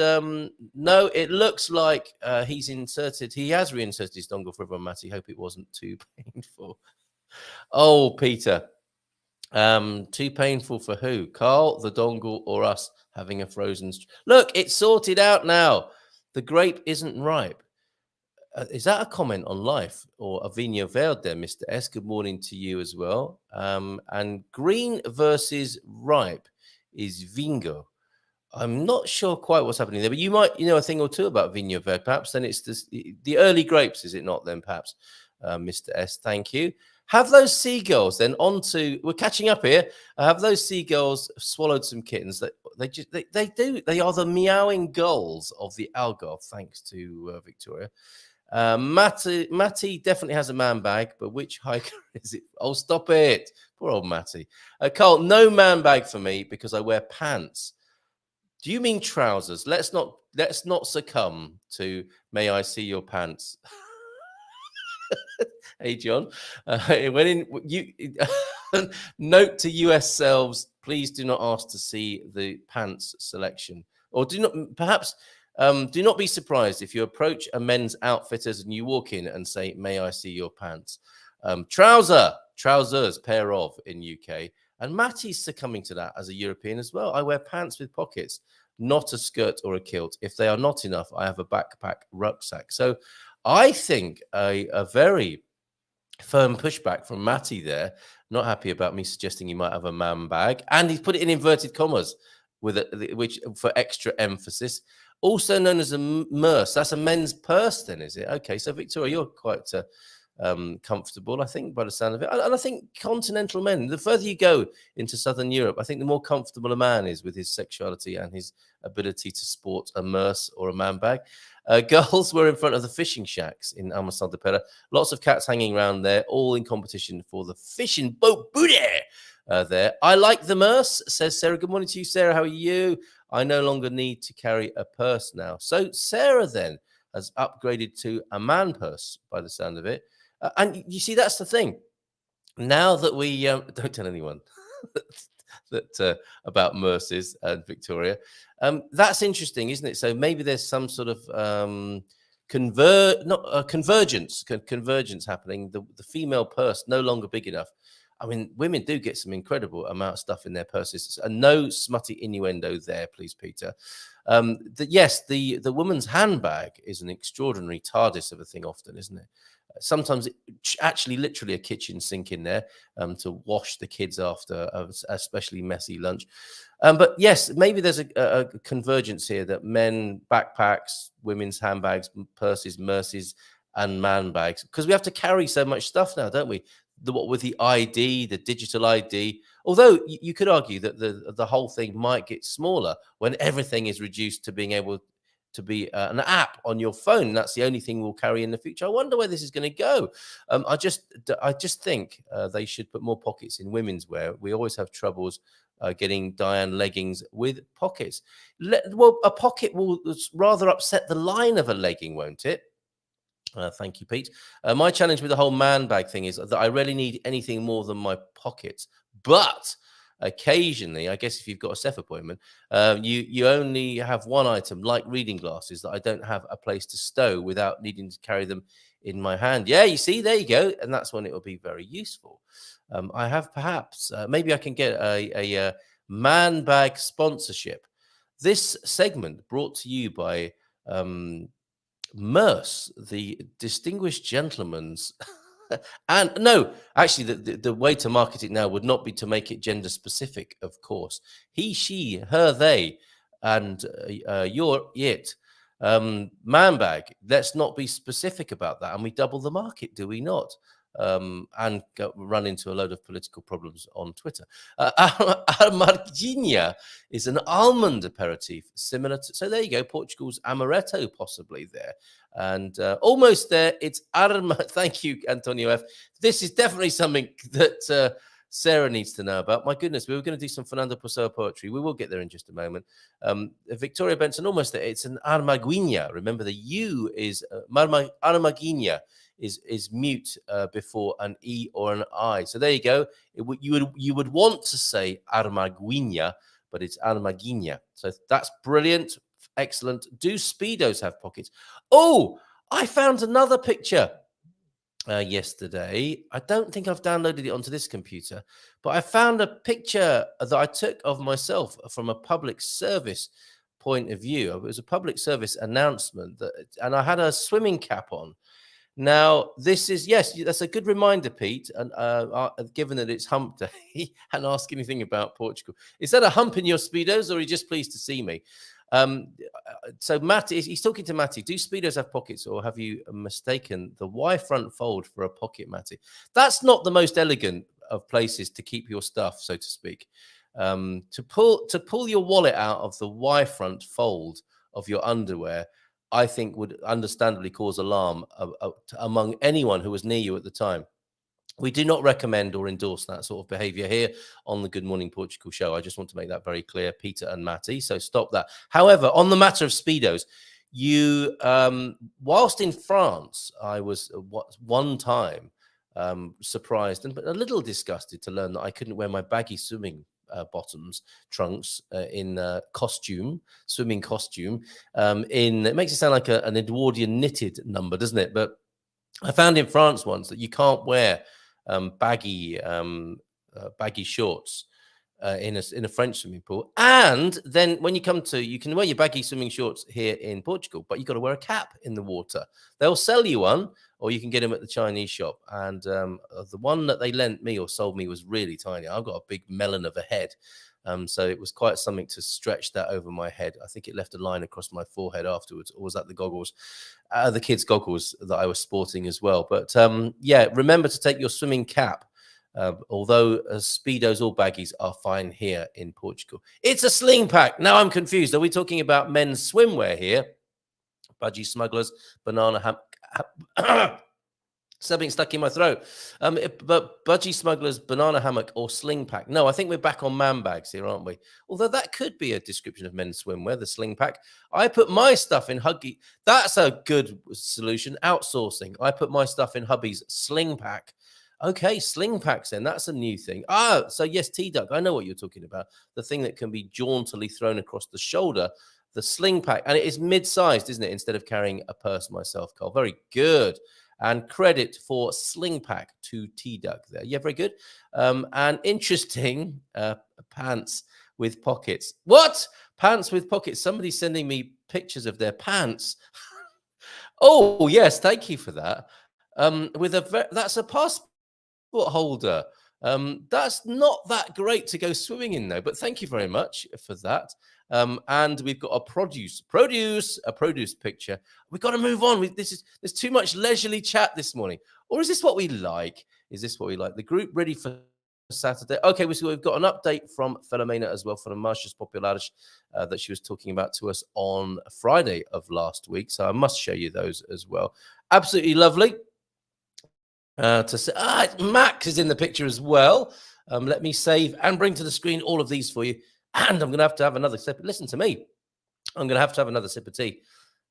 no, it looks like he has reinserted his dongle for everyone, Matty. Hope it wasn't too painful. Oh, Peter. Too painful for who? Carl, the dongle, or us having a frozen... Look, it's sorted out now. The grape isn't ripe. Is that a comment on life or a Vinha Verde there, Mr. S? Good morning to you as well. And green versus ripe is Vingo. I'm not sure quite what's happening there, but you might a thing or two about Vinha Verde, perhaps. Then it's the early grapes, is it not then, perhaps, Mr. S? Thank you. Have those seagulls then we're catching up here. Have those seagulls swallowed some kittens? They do. They are the meowing gulls of the Algarve, thanks to Victoria. Matty definitely has a man bag, but which hiker is it? Oh, stop it. Poor old Matty. Carl, no man bag for me because I wear pants. Do you mean trousers? Let's not succumb to may I see your pants. Hey, John. Note to US selves, please do not ask to see the pants selection. Or do not be surprised if you approach a men's outfitters and you walk in and say, may I see your pants? Trousers, pair of in UK. And Matty's succumbing to that as a European as well. I wear pants with pockets, not a skirt or a kilt. If they are not enough, I have a backpack rucksack. So I think a very firm pushback from Matty there. Not happy about me suggesting he might have a man bag. And he's put it in inverted commas which for extra emphasis. Also known as a merce. That's a men's purse then, is it? Okay, so Victoria, you're quite comfortable, I think, by the sound of it. And I think continental men, the further you go into Southern Europe, I think the more comfortable a man is with his sexuality and his ability to sport a merce or a man bag. Girls were in front of the fishing shacks in Almassal de Pera. Lots of cats hanging around there, all in competition for the fishing boat booty there. I like the merce, says Sarah. Good morning to you, Sarah. How are you? I no longer need to carry a purse now. So Sarah then has upgraded to a man purse by the sound of it. And you see, that's the thing. Now that we don't tell anyone that about merces and Victoria, that's interesting, isn't it? So maybe there's some sort of convergence happening. The female purse no longer big enough. I mean, women do get some incredible amount of stuff in their purses, and no smutty innuendo there, please, Peter. Yes, the woman's handbag is an extraordinary TARDIS of a thing often, isn't it? Sometimes actually literally a kitchen sink in there to wash the kids after a especially messy lunch. But yes, maybe there's a convergence here that men backpacks, women's handbags, purses, merces, and man bags, because we have to carry so much stuff now, don't we? What with the ID, the digital ID. Although you could argue that the whole thing might get smaller when everything is reduced to being able to be an app on your phone. That's the only thing we'll carry in the future. I wonder where this is going to go. I just think they should put more pockets in women's wear. We always have troubles getting Diane leggings with pockets. Well, a pocket will rather upset the line of a legging, won't it? Thank you, Pete. My challenge with the whole man bag thing is that I rarely need anything more than my pockets. But occasionally, I guess if you've got a SEF appointment, you only have one item, like reading glasses, that I don't have a place to stow without needing to carry them in my hand. Yeah, you see, there you go. And that's when it will be very useful. I have perhaps, maybe I can get a man bag sponsorship. This segment brought to you by... Merce, the distinguished gentleman's, and no, actually, the way to market it now would not be to make it gender specific, of course. He, she, her, they, and your, it. Man bag. Let's not be specific about that, and we double the market, do we not? And run into a load of political problems on Twitter. Amarginha is an almond aperitif, similar to, so there you go, Portugal's amaretto possibly there. And almost there, it's thank you, Antonio F. This is definitely something that Sarah needs to know about. My goodness, we were going to do some Fernando Pessoa poetry. We will get there in just a moment. Victoria Benson, almost there. It's an armaguinha. Remember, the U is armaguinha is mute before an E or an I. So there you go. You would want to say armaguinha, but it's armaguinha. So that's brilliant. Excellent. Do Speedos have pockets? Oh, I found another picture yesterday. I don't think I've downloaded it onto this computer, but I found a picture that I took of myself from a public service point of view. It was a public service announcement, and I had a swimming cap on. Now, this is, yes, that's a good reminder, Pete, and given that it's hump day, and ask anything about Portugal. Is that a hump in your Speedos, or are you just pleased to see me? So Matty, he's talking to Matty. Do Speedos have pockets, or have you mistaken the Y front fold for a pocket, Matty? That's not the most elegant of places to keep your stuff, so to speak. To pull your wallet out of the Y front fold of your underwear, I think would understandably cause alarm among anyone who was near you at the time. We do not recommend or endorse that sort of behavior here on the Good Morning Portugal show. I just want to make that very clear, Peter and Matty. So stop that. However, on the matter of Speedos, you, whilst in France, I was one time surprised and a little disgusted to learn that I couldn't wear my baggy swimming bottoms, trunks in swimming costume. It makes it sound like an Edwardian knitted number, doesn't it? But I found in France once that you can't wear baggy shorts in a French swimming pool. And then when you can wear your baggy swimming shorts here in Portugal, but you've got to wear a cap in the water. They'll sell you one, or you can get them at the Chinese shop. And the one that they lent me or sold me was really tiny. I've got a big melon of a head. So it was quite something to stretch that over my head. I think it left a line across my forehead afterwards. Or was that the goggles? The kids' goggles that I was sporting as well. But yeah, remember to take your swimming cap. Although Speedos or baggies are fine here in Portugal. It's a sling pack. Now I'm confused. Are we talking about men's swimwear here? Budgie smugglers, banana hammock. Something stuck in my throat. But budgie smugglers, banana hammock, or sling pack. No, I think we're back on man bags here, aren't we? Although that could be a description of men's swimwear, the sling pack. I put my stuff in Huggy. That's a good solution. Outsourcing. I put my stuff in hubby's sling pack. Okay, sling packs then. That's a new thing. So yes, T-Duck, I know what you're talking about. The thing that can be jauntily thrown across the shoulder, the sling pack. And it is mid-sized, isn't it? Instead of carrying a purse myself, Carl. Very good. And credit for sling pack to T-Duck there. Yeah, very good. And interesting, pants with pockets. What? Pants with pockets. Somebody's sending me pictures of their pants. Oh, yes, thank you for that. That's a passport holder. That's not that great to go swimming in, though. But thank you very much for that. And we've got a produce picture. We've got to move on. There's too much leisurely chat this morning. Or is this what we like? The group ready for Saturday? Okay, we've got an update from Filomena as well, from Marchas Populares that she was talking about to us on Friday of last week. So I must show you those as well. Absolutely lovely. Max is in the picture as well. Let me save and bring to the screen all of these for you. And I'm going to have another sip. Listen to me. I'm going to have another sip of tea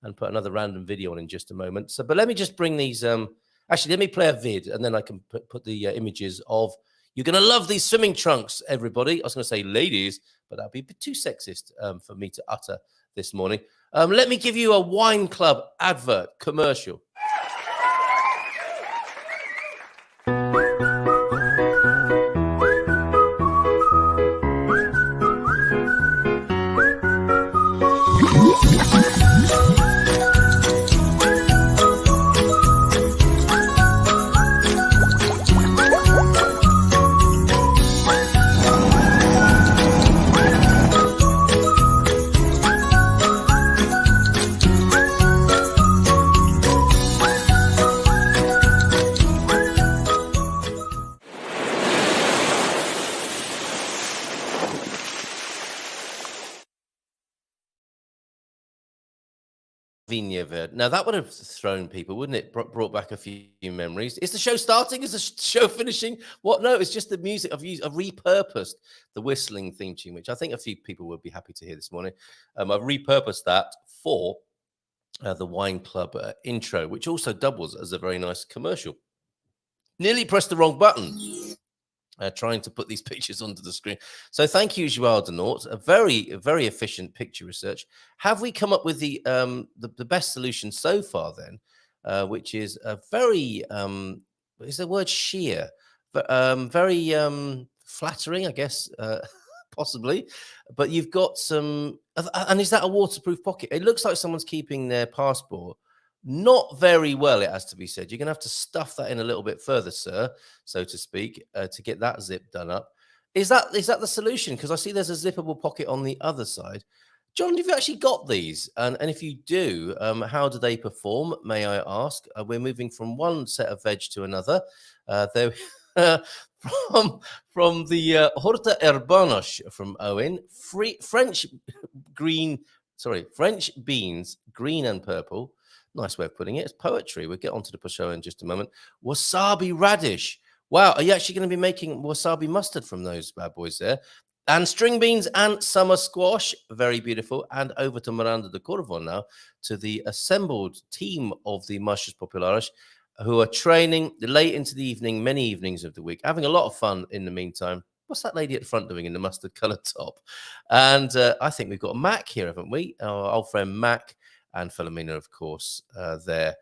and put another random video on in just a moment. But let me just bring these. Actually, let me play a vid, and then I can put the images of. You're going to love these swimming trunks, everybody. I was going to say ladies, but that'd be a bit too sexist for me to utter this morning. Let me give you a wine club advert commercial. Vineyard. Now that would have thrown people, wouldn't it? Brought back a few memories. Is the show starting? Is the show finishing? What? No, it's just the music. I've repurposed the whistling theme tune, which I think a few people would be happy to hear this morning. I've repurposed that for the Wine Club intro, which also doubles as a very nice commercial. Nearly pressed the wrong button. Trying to put these pictures onto the screen. So thank you, Joao de Nort. A very, very efficient picture research. Have we come up with the best solution so far then, which is a very, is the word sheer, but very flattering, I guess, possibly. But you've got some, and is that a waterproof pocket? It looks like someone's keeping their passport. Not very well, it has to be said. You're going to have to stuff that in a little bit further, sir, so to speak, to get that zip done up. Is that the solution? Because I see there's a zippable pocket on the other side. John, have you actually got these? And if you do, how do they perform, may I ask? We're moving from one set of veg to another. From the Horta Herbanos from Owen, French beans, green and purple. Nice way of putting it. It's poetry. We'll get onto the prosciutto in just a moment. Wasabi radish. Wow, are you actually going to be making wasabi mustard from those bad boys there? And string beans and summer squash. Very beautiful. And over to Miranda de Corvo now, to the assembled team of the Marchas Populares, who are training late into the evening, many evenings of the week, having a lot of fun in the meantime. What's that lady at the front doing in the mustard colored top? And I think we've got Mac here, haven't we? Our old friend Mac. And Philomena, of course, there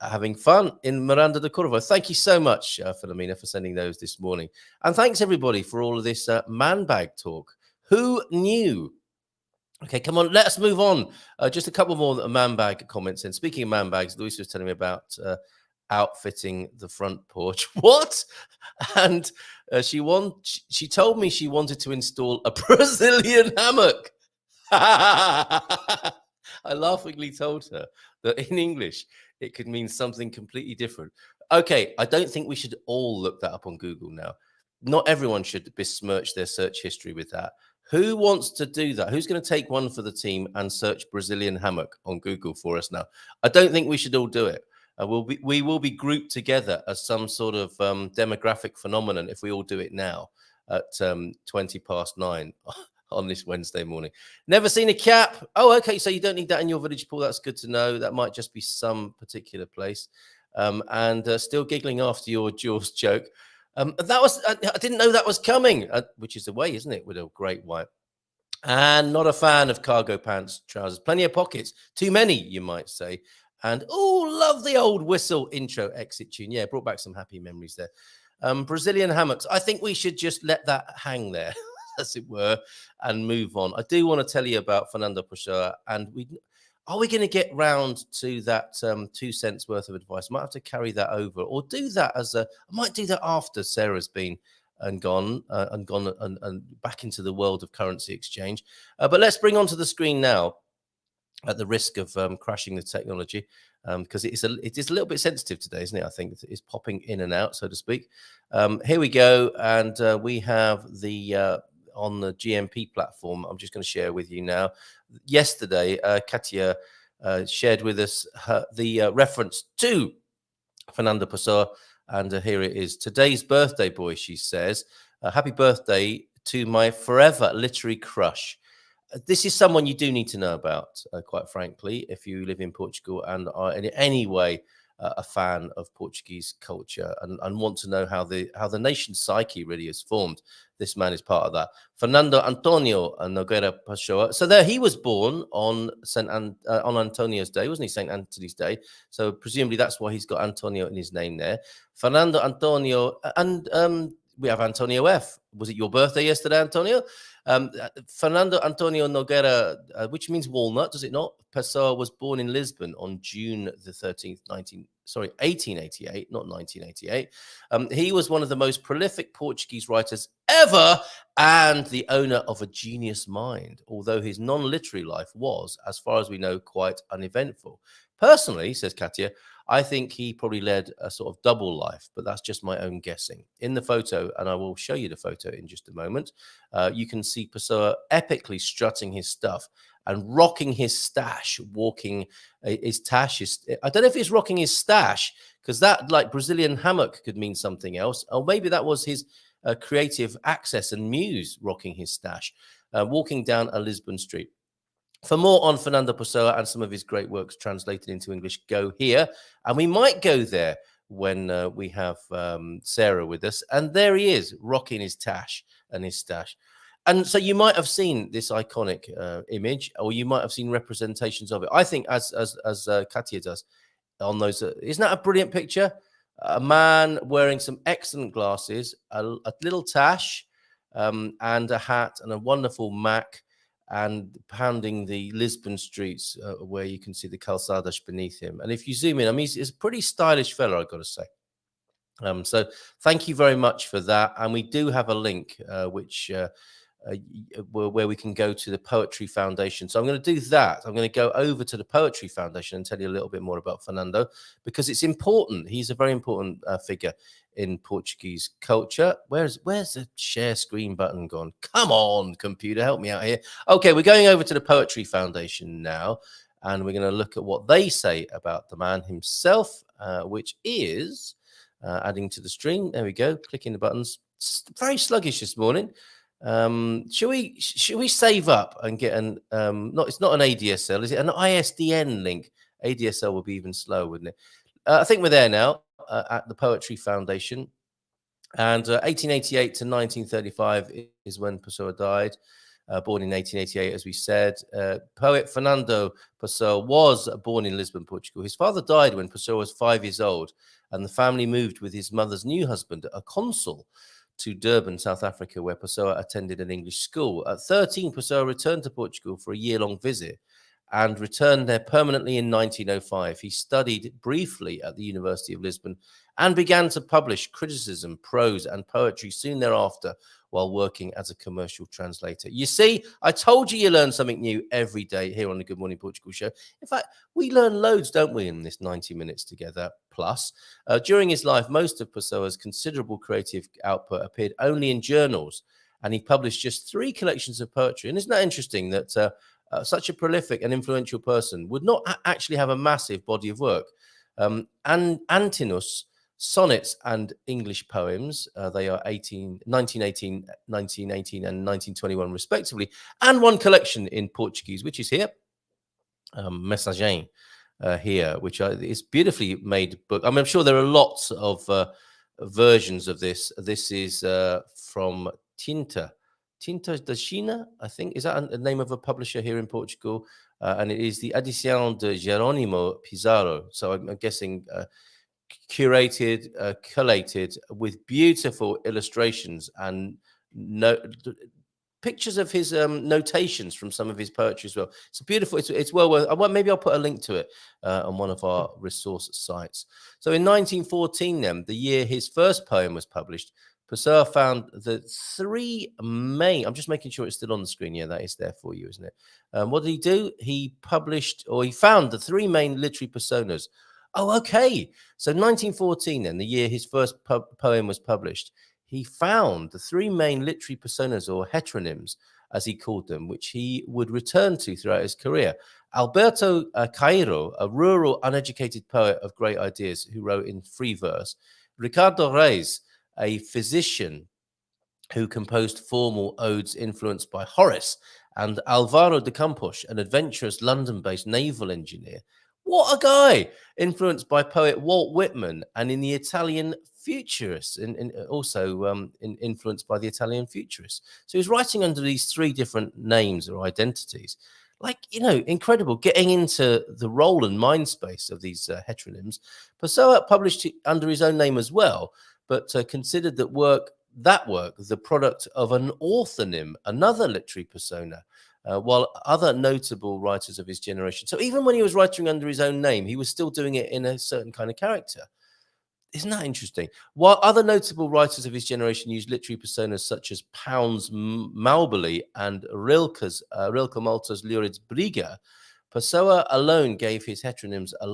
having fun in Miranda de Corvo. Thank you so much, Philomena, for sending those this morning. And thanks, everybody, for all of this man bag talk. Who knew? Okay, come on, let us move on. Just a couple more man bag comments. And speaking of man bags, Luisa was telling me about outfitting the front porch. What? And she told me she wanted to install a Brazilian hammock. I laughingly told her that in English, it could mean something completely different. Okay, I don't think we should all look that up on Google now. Not everyone should besmirch their search history with that. Who wants to do that? Who's going to take one for the team and search Brazilian hammock on Google for us now? I don't think we should all do it. We will be grouped together as some sort of demographic phenomenon if we all do it now at 9:20 on this Wednesday morning. Never seen a cap. Oh, okay. So you don't need that in your village, Paul. That's good to know. That might just be some particular place. And still giggling after your Jaws joke. That was, I didn't know that was coming, which is the way, isn't it? With a great white. And not a fan of cargo pants, trousers. Plenty of pockets. Too many, you might say. And, oh, love the old whistle intro exit tune. Yeah, brought back some happy memories there. Brazilian hammocks. I think we should just let that hang there, as it were, and move on. I do want to tell you about Fernando Pessoa, and are we going to get round to that 2 cents worth of advice? I might have to carry that over, or do that I might do that after Sarah's been and gone and back into the world of currency exchange. But let's bring onto the screen now, at the risk of crashing the technology, because it is a little bit sensitive today, isn't it? I think it's popping in and out, so to speak. Here we go, and we have the on the GMP platform. I'm just going to share with you now. Yesterday, Katia shared with us the reference to Fernando Pessoa, and here it is. Today's birthday boy, she says. Happy birthday to my forever literary crush. This is someone you do need to know about, quite frankly, if you live in Portugal and are in any way a fan of Portuguese culture and want to know how the nation's psyche really is formed. This man is part of that. Fernando Antonio Nogueira Pessoa. So there, he was born on on Antonio's Day, wasn't he? St. Anthony's Day. So presumably that's why he's got Antonio in his name there. Fernando Antonio, and we have Antonio F. Was it your birthday yesterday, Antonio? Fernando Antonio Nogueira, which means walnut, does it not? Pessoa was born in Lisbon on June the 13th, 1888, not 1988. He was one of the most prolific Portuguese writers ever, and the owner of a genius mind, although his non-literary life was, as far as we know, quite uneventful. Personally, says Katia, I think he probably led a sort of double life, but that's just my own guessing. In the photo, and I will show you the photo in just a moment, you can see Pessoa epically strutting his stuff and rocking his stash, walking his tash. I don't know if he's rocking his stash, because that, like Brazilian hammock, could mean something else. Or maybe that was his creative access and muse rocking his stash, walking down a Lisbon street. For more on Fernando Pessoa and some of his great works translated into English, go here. And we might go there when we have Sarah with us. And there he is, rocking his tash and his stash. And so you might have seen this iconic image, or you might have seen representations of it. I think, as Katia does, on those. Isn't that a brilliant picture? A man wearing some excellent glasses, a little tash, and a hat, and a wonderful Mac, and pounding the Lisbon streets where you can see the calçadas beneath him. And if you zoom in, I mean, he's a pretty stylish fellow, I've got to say. So thank you very much for that. And we do have a link which where we can go to the Poetry Foundation. So I'm going to do that. I'm going to go over to the Poetry Foundation and tell you a little bit more about Fernando, because it's important. He's a very important figure in Portuguese culture. Where's the share screen button gone? Come on, computer, help me out here. Okay, we're going over to the Poetry Foundation now, and we're going to look at what they say about the man himself, which is adding to the stream. There we go, clicking the buttons. It's very sluggish this morning. Should we save up and get an it's not an ADSL, is it an ISDN link? ADSL would be even slower, wouldn't it? I think we're there now at the Poetry Foundation. And 1888 to 1935 is when Pessoa died. Born in 1888, as we said. Poet Fernando Pessoa was born in Lisbon, Portugal. His father died when Pessoa was 5 years old, and the family moved with his mother's new husband, a consul, to Durban, South Africa, where Pessoa attended an English school. At 13, Pessoa returned to Portugal for a year-long visit and returned there permanently in 1905. He studied briefly at the University of Lisbon and began to publish criticism, prose, and poetry soon thereafter while working as a commercial translator. You see, I told you learn something new every day here on the Good Morning Portugal show. In fact, we learn loads, don't we, in this 90 minutes together plus. During his life, most of Pessoa's considerable creative output appeared only in journals, and he published just 3 collections of poetry. And isn't that interesting that such a prolific and influential person would not actually have a massive body of work? Antinous, sonnets, and English poems. They are 1918, 1918, and 1921, respectively, and 1 collection in Portuguese, which is here, Mensagem, here, which is beautifully made book. I mean, I'm sure there are lots of versions of this. This is from Tinta da China, I think. Is that a name of a publisher here in Portugal? And it is the Edição de Jerónimo Pizarro. So I'm guessing curated, collated with beautiful illustrations and pictures of his notations from some of his poetry as well. It's beautiful. It's well worth. Maybe I'll put a link to it on one of our resource sites. So in 1914, then, the year his first poem was published, Pessoa found the 3 main. I'm just making sure it's still on the screen. Yeah, that is there for you, isn't it? What did he do? He found the 3 main literary personas. Oh, okay. So 1914, then, the year his first poem was published, he found the 3 main literary personas, or heteronyms, as he called them, which he would return to throughout his career. Alberto Cairo, a rural, uneducated poet of great ideas who wrote in free verse. Ricardo Reis, a physician who composed formal odes influenced by Horace. And Alvaro de Campos, an adventurous London-based naval engineer. What a guy! Influenced by poet Walt Whitman and in the Italian Futurists, and also influenced by the Italian Futurists. So he's writing under these 3 different names or identities. Like, incredible, getting into the role and mind space of these heteronyms. Pessoa published under his own name as well, but considered that work, the product of an orthonym, another literary persona, while other notable writers of his generation. So even when he was writing under his own name, he was still doing it in a certain kind of character. Isn't that interesting? While other notable writers of his generation used literary personas such as Pound's Maubeli and Rilke Malta's Lurid Briga, Pessoa alone gave his heteronyms a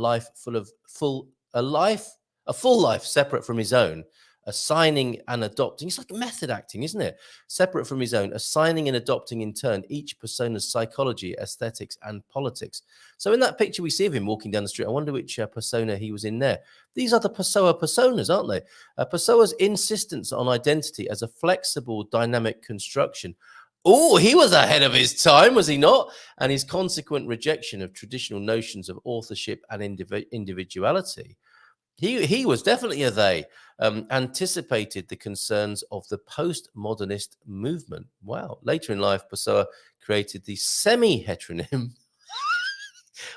full life separate from his own, assigning and adopting. It's like method acting, isn't it? Separate from his own, assigning and adopting in turn each persona's psychology, aesthetics, and politics. So in that picture we see of him walking down the street, I wonder which persona he was in there. These are the Pessoa personas, aren't they? Pessoa's insistence on identity as a flexible, dynamic construction. Oh, he was ahead of his time, was he not? And his consequent rejection of traditional notions of authorship and individuality. He was definitely a they, anticipated the concerns of the postmodernist movement. Wow. Later in life, Pessoa created the semi-heteronym.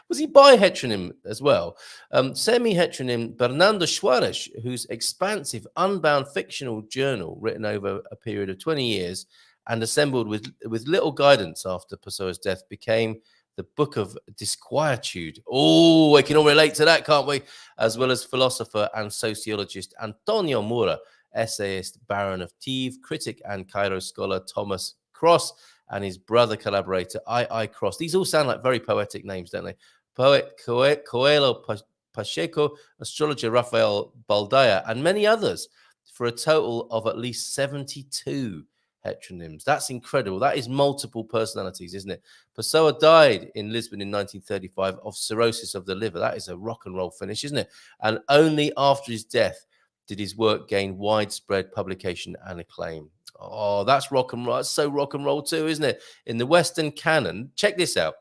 Was he bi-heteronym as well? Semi-heteronym Bernardo Soares, whose expansive, unbound fictional journal, written over a period of 20 years and assembled with little guidance after Pessoa's death, became the Book of Disquietude. Oh, we can all relate to that, can't we? As well as philosopher and sociologist Antonio Moura, essayist Baron of Teve, critic and Cairo scholar Thomas Cross, and his brother collaborator I. Cross. These all sound like very poetic names, don't they? Poet Coelho Pacheco, astrologer Rafael Baldaya, and many others, for a total of at least 72 heteronyms. That's incredible. That is multiple personalities, isn't it? Pessoa died in Lisbon in 1935 of cirrhosis of the liver. That is a rock and roll finish, isn't it? And only after his death did his work gain widespread publication and acclaim. Oh, that's rock and roll. That's so rock and roll too, isn't it? In the Western canon, check this out.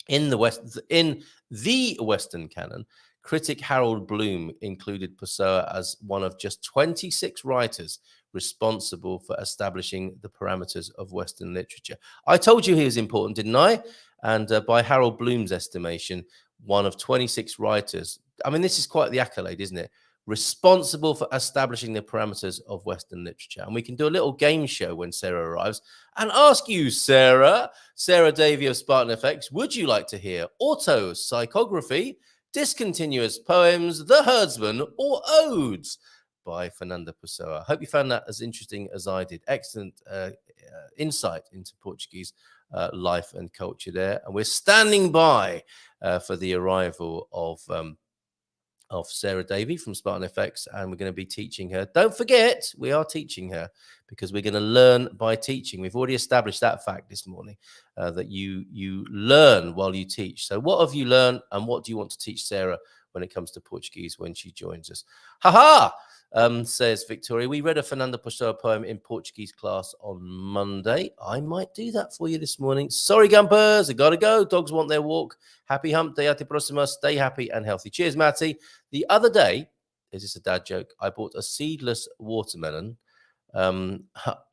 In the Western canon, critic Harold Bloom included Pessoa as one of just 26 writers responsible for establishing the parameters of Western literature. I told you he was important, didn't I? And by Harold Bloom's estimation, one of 26 writers. I mean, this is quite the accolade, isn't it? Responsible for establishing the parameters of Western literature. And we can do a little game show when Sarah arrives and ask you, Sarah Davey of Spartan FX, would you like to hear auto psychography, discontinuous poems, The Herdsman, or odes by Fernando Pessoa? I hope you found that as interesting as I did. Excellent insight into Portuguese life and culture there. And we're standing by for the arrival of Sarah Davey from Spartan FX, and we're going to be teaching her. Don't forget, we are teaching her because we're going to learn by teaching. We've already established that fact this morning, that you learn while you teach. So what have you learned, and what do you want to teach Sarah when it comes to Portuguese when she joins us? Ha! Says Victoria. We read a Fernando Pessoa poem in Portuguese class on Monday. I might do that for you this morning. Sorry, Gumpers, I gotta go. Dogs want their walk. Happy hump day, ate próxima. Stay happy and healthy. Cheers, Matty. The other day, is this a dad joke? I bought a seedless watermelon.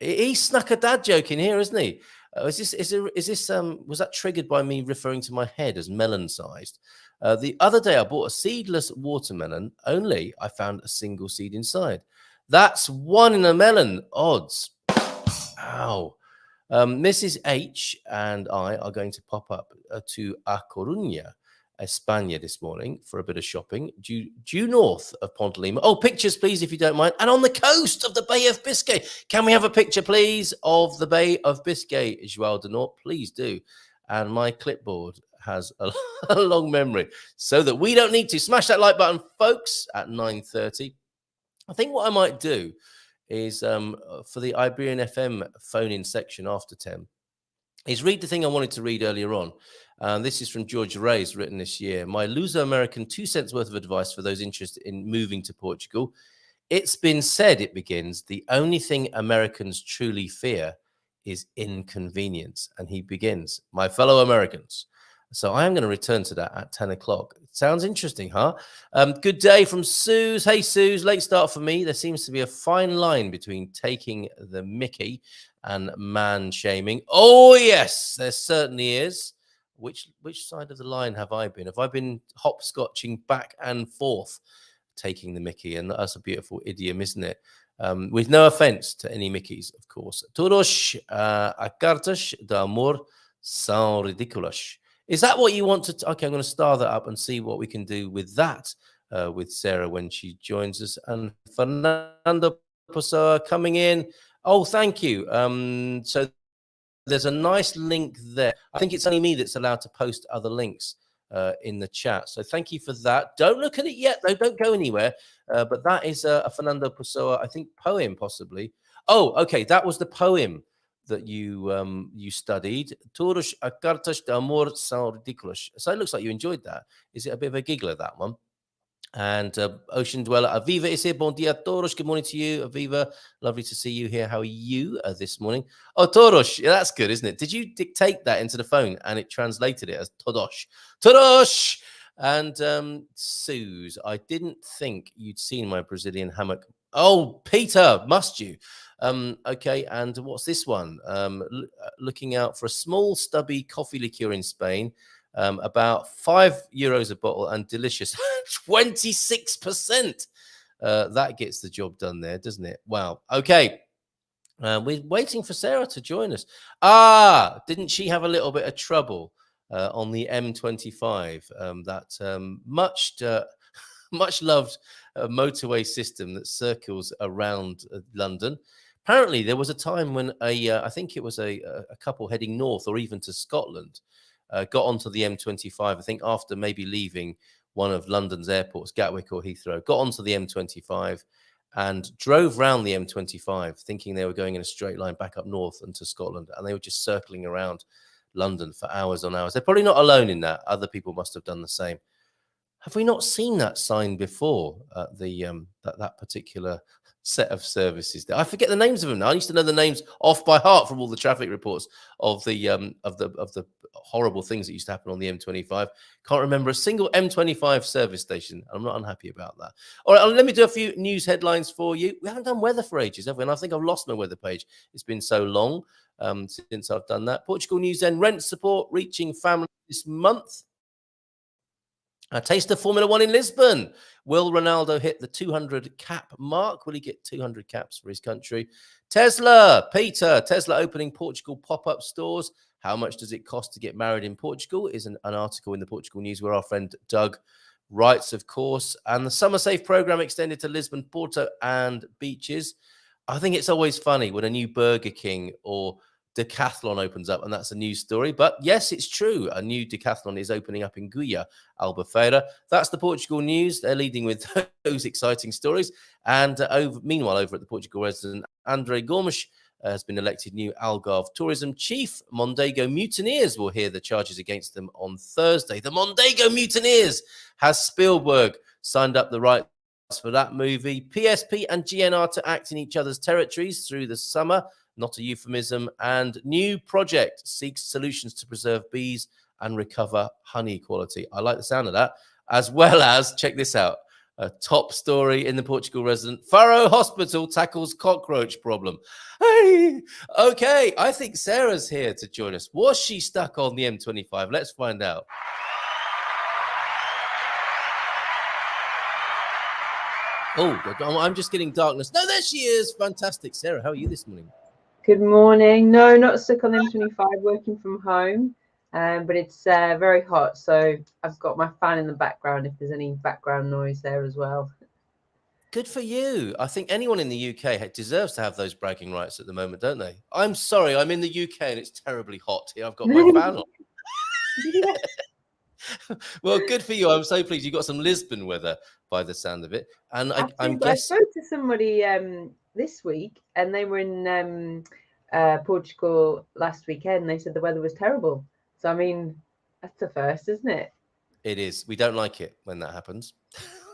He snuck a dad joke in here, isn't he? Was that triggered by me referring to my head as melon-sized? The other day, I bought a seedless watermelon, only I found a single seed inside. That's 1 in a melon odds. Ow. Mrs. H and I are going to pop up to A Coruña, España this morning for a bit of shopping, due north of Ponte Lima. Oh, pictures, please, if you don't mind. And on the coast of the Bay of Biscay. Can we have a picture, please, of the Bay of Biscay, João de Norte? Please do. And my clipboard has a long memory, so that we don't need to. Smash that like button, folks, at 9:30. I think what I might do is, for the Iberian FM phone-in section after 10, is read the thing I wanted to read earlier on. This is from George Reyes, written this year. My Luso-American 2 cents worth of advice for those interested in moving to Portugal. It's been said, it begins, the only thing Americans truly fear is inconvenience. And he begins, my fellow Americans. So I am going to return to that at 10 o'clock. Sounds interesting, huh? Good day from Suze. Hey, Suze, late start for me. There seems to be a fine line between taking the mickey and man-shaming. Oh, yes, there certainly is. Which side of the line have I been? Have I been hopscotching back and forth, taking the mickey? And that's a beautiful idiom, isn't it? With no offense to any Mickeys, of course. Todos a cartas de amor são ridículas. Is that what you want to? Okay, I'm going to star that up and see what we can do with that with Sarah when she joins us. And Fernando Pessoa coming in. Oh, thank you. So there's a nice link there. I think it's only me that's allowed to post other links in the chat. So thank you for that. Don't look at it yet, though. Don't go anywhere. But that is a Fernando Pessoa, I think, poem, possibly. Oh, okay. That was the poem that you studied. Todos a cartas de amor são ridículas. So it looks like you enjoyed that. Is it a bit of a giggler, that one? And Ocean Dweller, Aviva is here. Bon dia, Toros. Good morning to you, Aviva. Lovely to see you here. How are you this morning? Oh, Toros. Yeah, that's good, isn't it? Did you dictate that into the phone and it translated it as Todos? Todos! And Suze, I didn't think you'd seen my Brazilian hammock. Oh, Peter, must you? Okay, and what's this one? Looking out for a small, stubby coffee liqueur in Spain. About €5 a bottle and delicious 26%. That gets the job done there, doesn't it? Wow. Okay. We're waiting for Sarah to join us. Didn't she have a little bit of trouble on the M25? That much loved motorway system that circles around London. Apparently, there was a time when I think it was a couple heading north or even to Scotland got onto the M25, I think after maybe leaving one of London's airports, Gatwick or Heathrow, got onto the M25 and drove round the M25 thinking they were going in a straight line back up north and to Scotland. And they were just circling around London for hours on hours. They're probably not alone in that. Other people must have done the same. Have we not seen that sign before at that particular set of services? I forget the names of them now. I used to know the names off by heart from all the traffic reports of the horrible things that used to happen on the M25. Can't remember a single M25 service station. I'm not unhappy about that. All right, let me do a few news headlines for you. We haven't done weather for ages, have we? And I think I've lost my weather page. It's been so long since I've done that. Portugal news then: rent support reaching families this month. A taste of Formula One in Lisbon. Will Ronaldo hit the 200 cap mark? Will he get 200 caps for his country? Tesla opening Portugal pop-up stores. How much does it cost to get married in Portugal? Is an article in the Portugal news where our friend Doug writes, of course. And the Summer Safe program extended to Lisbon, Porto, and beaches. I think it's always funny when a new Burger King or Decathlon opens up, and that's a news story. But yes, it's true. A new Decathlon is opening up in Guia, Albufeira. That's the Portugal news. They're leading with those exciting stories. And meanwhile, over at the Portugal resident, André Gomes has been elected new Algarve tourism chief. Mondego mutineers will hear the charges against them on Thursday. The Mondego mutineers. Has Spielberg signed up the rights for that movie? PSP and GNR to act in each other's territories through the summer. Not a euphemism. And new project seeks solutions to preserve bees and recover honey quality. I like the sound of that. As well as, check this out, a top story in the Portugal resident. Faro Hospital tackles cockroach problem. Hey, okay, I think Sarah's here to join us. Was she stuck on the M25? Let's find out. Oh, I'm just getting darkness. No, there she is. Fantastic. Sarah, how are you this morning? Good morning. No, not stuck on M25, working from home, but it's very hot. So I've got my fan in the background if there's any background noise there as well. Good for you. I think anyone in the UK deserves to have those bragging rights at the moment, don't they? I'm sorry, I'm in the UK and it's terribly hot here. I've got my fan on. Well, good for you. I'm so pleased. You got some Lisbon weather by the sound of it. And I'm guessing. I spoke to somebody this week, and they were in Portugal last weekend. They said the weather was terrible. So, I mean, that's the first, isn't it? It is. We don't like it when that happens.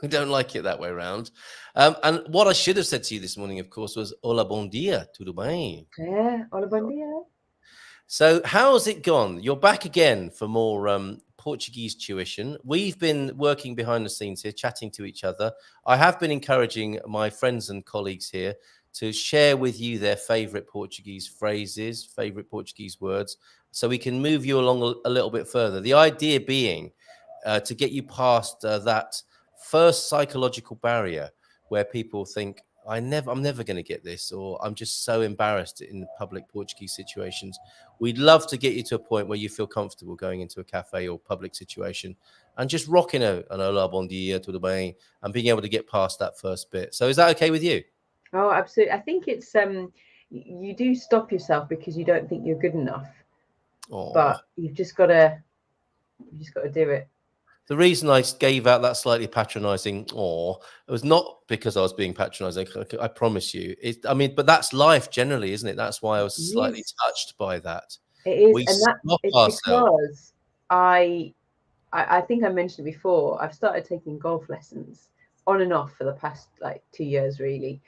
We don't like it that way around. And what I should have said to you this morning, of course, was Hola, bon dia, tudo bem? Yeah, hola, bon dia. So how's it gone? You're back again for more Portuguese tuition. We've been working behind the scenes here, chatting to each other. I have been encouraging my friends and colleagues here to share with you their favorite Portuguese phrases, favorite Portuguese words, so we can move you along a little bit further. The idea being to get you past that first psychological barrier where people think, I'm never going to get this, or I'm just so embarrassed in public Portuguese situations. We'd love to get you to a point where you feel comfortable going into a cafe or public situation and just rocking an "Olá, bom dia, tudo bem," and being able to get past that first bit. So is that okay with you? Oh, absolutely. I think it's you do stop yourself because you don't think you're good enough, Oh. but you've just got to do it. The reason I gave out that slightly patronizing "or" it was not because I was being patronizing. I promise you. I mean, but that's life generally, isn't it? That's why I was slightly touched by that. It is, We and that stop it's ourselves. because I think I mentioned it before. I've started taking golf lessons on and off for the past like 2 years, really.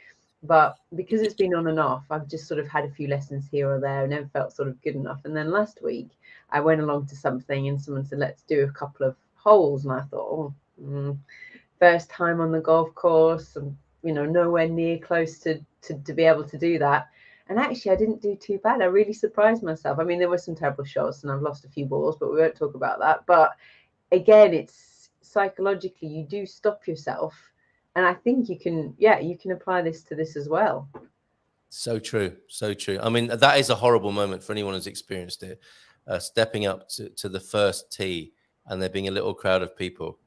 But because it's been on and off, I've just sort of had a few lessons here or there, and never felt sort of good enough. And then last week, I went along to something, and someone said, "Let's do a couple of holes," and I thought, first time on the golf course, and nowhere near close to be able to do that. And actually, I didn't do too bad. I really surprised myself. I mean, there were some terrible shots, and I've lost a few balls, but we won't talk about that. But again, it's psychologically, you do stop yourself, and I think you can apply this to this as well. So true, so true. I mean, that is a horrible moment for anyone who's experienced it. Stepping up to the first tee, and there being a little crowd of people,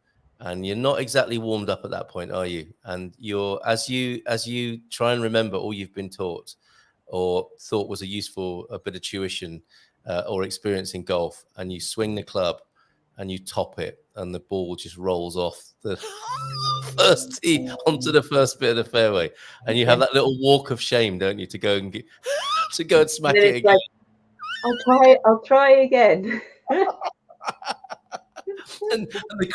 and you're not exactly warmed up at that point, are you? And you're as you try and remember all you've been taught or thought was a bit of tuition or experience in golf, and you swing the club and you top it, and the ball just rolls off the first tee onto the first bit of the fairway, and you have that little walk of shame, don't you, to go and smack it again. Like, I'll try again. and the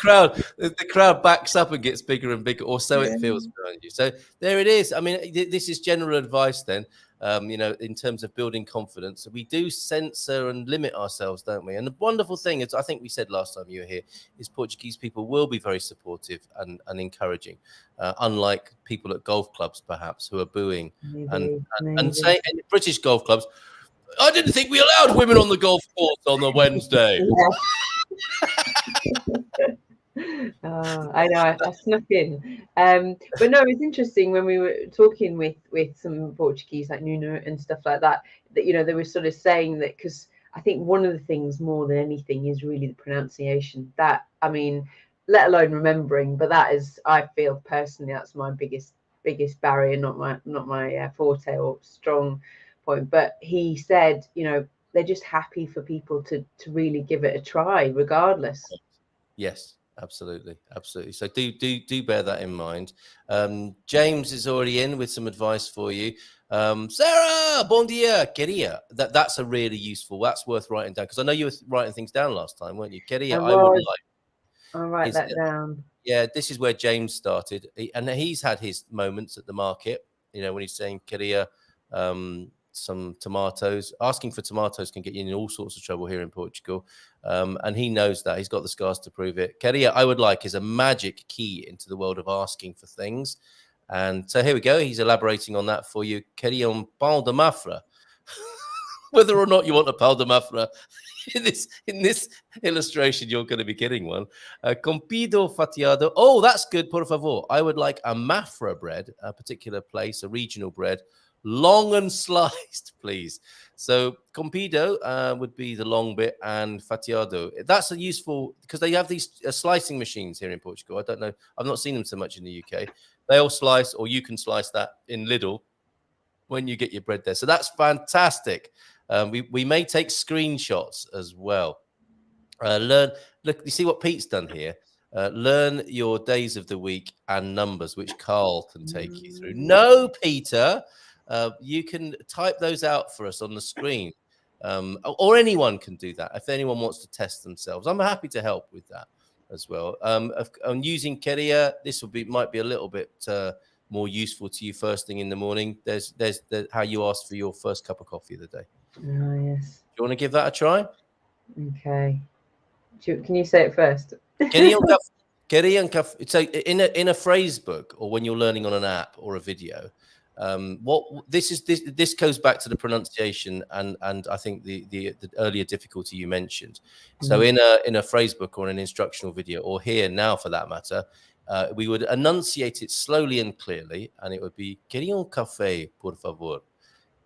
crowd backs up and gets bigger and bigger, or so it feels behind you. So there it is. I mean, this is general advice then. In terms of building confidence, we do censor and limit ourselves, don't we? And the wonderful thing is, I think we said last time you were here, is Portuguese people will be very supportive and encouraging, unlike people at golf clubs, perhaps, who are booing and saying, in British golf clubs, "I didn't think we allowed women on the golf course on the Wednesday." I know, I snuck in. But no, it's interesting when we were talking with some Portuguese like Nuno and stuff like that, they were sort of saying that, because I think one of the things more than anything is really the pronunciation. That, I mean, let alone remembering, but that is, I feel personally, that's my biggest barrier, not my forte or strong point. But he said, they're just happy for people to really give it a try, regardless. Yes, absolutely. So do bear that in mind. James is already in with some advice for you. Sarah, bom dia, queria. That's a really useful. That's worth writing down, because I know you were writing things down last time, weren't you? Queria, I would like. I'll write that down. Yeah, this is where James started, and he's had his moments at the market. When he's saying queria, some tomatoes. Asking for tomatoes can get you in all sorts of trouble here in Portugal. And he knows that. He's got the scars to prove it. Queria, I would like, is a magic key into the world of asking for things. And so here we go. He's elaborating on that for you. Queria pão de mafra. Whether or not you want a pão de mafra, in this illustration, you're going to be getting one. Compido fatiado. Oh, that's good. Por favor. I would like a mafra bread, a particular place, a regional bread, long and sliced, please. So compido would be the long bit, and fatiado. That's a useful, because they have these slicing machines here in Portugal. I don't know. I've not seen them so much in the UK. They'll slice, or you can slice that in Lidl when you get your bread there. So that's fantastic. We may take screenshots as well. Look, you see what Pete's done here? Learn your days of the week and numbers, which Carl can take you through. No, Peter. You can type those out for us on the screen, or anyone can do that. If anyone wants to test themselves, I'm happy to help with that as well. On using queria, this might be a little bit more useful to you first thing in the morning. There's how you ask for your first cup of coffee of the day. Oh, yes. Do you want to give that a try? Okay. Can you say it first? Queria and café. So in a phrase book, or when you're learning on an app or a video, this goes back to the pronunciation and I think the earlier difficulty you mentioned. So in a phrase book or an instructional video, or here now for that matter, we would enunciate it slowly and clearly, and it would be "Quería un café, por favor."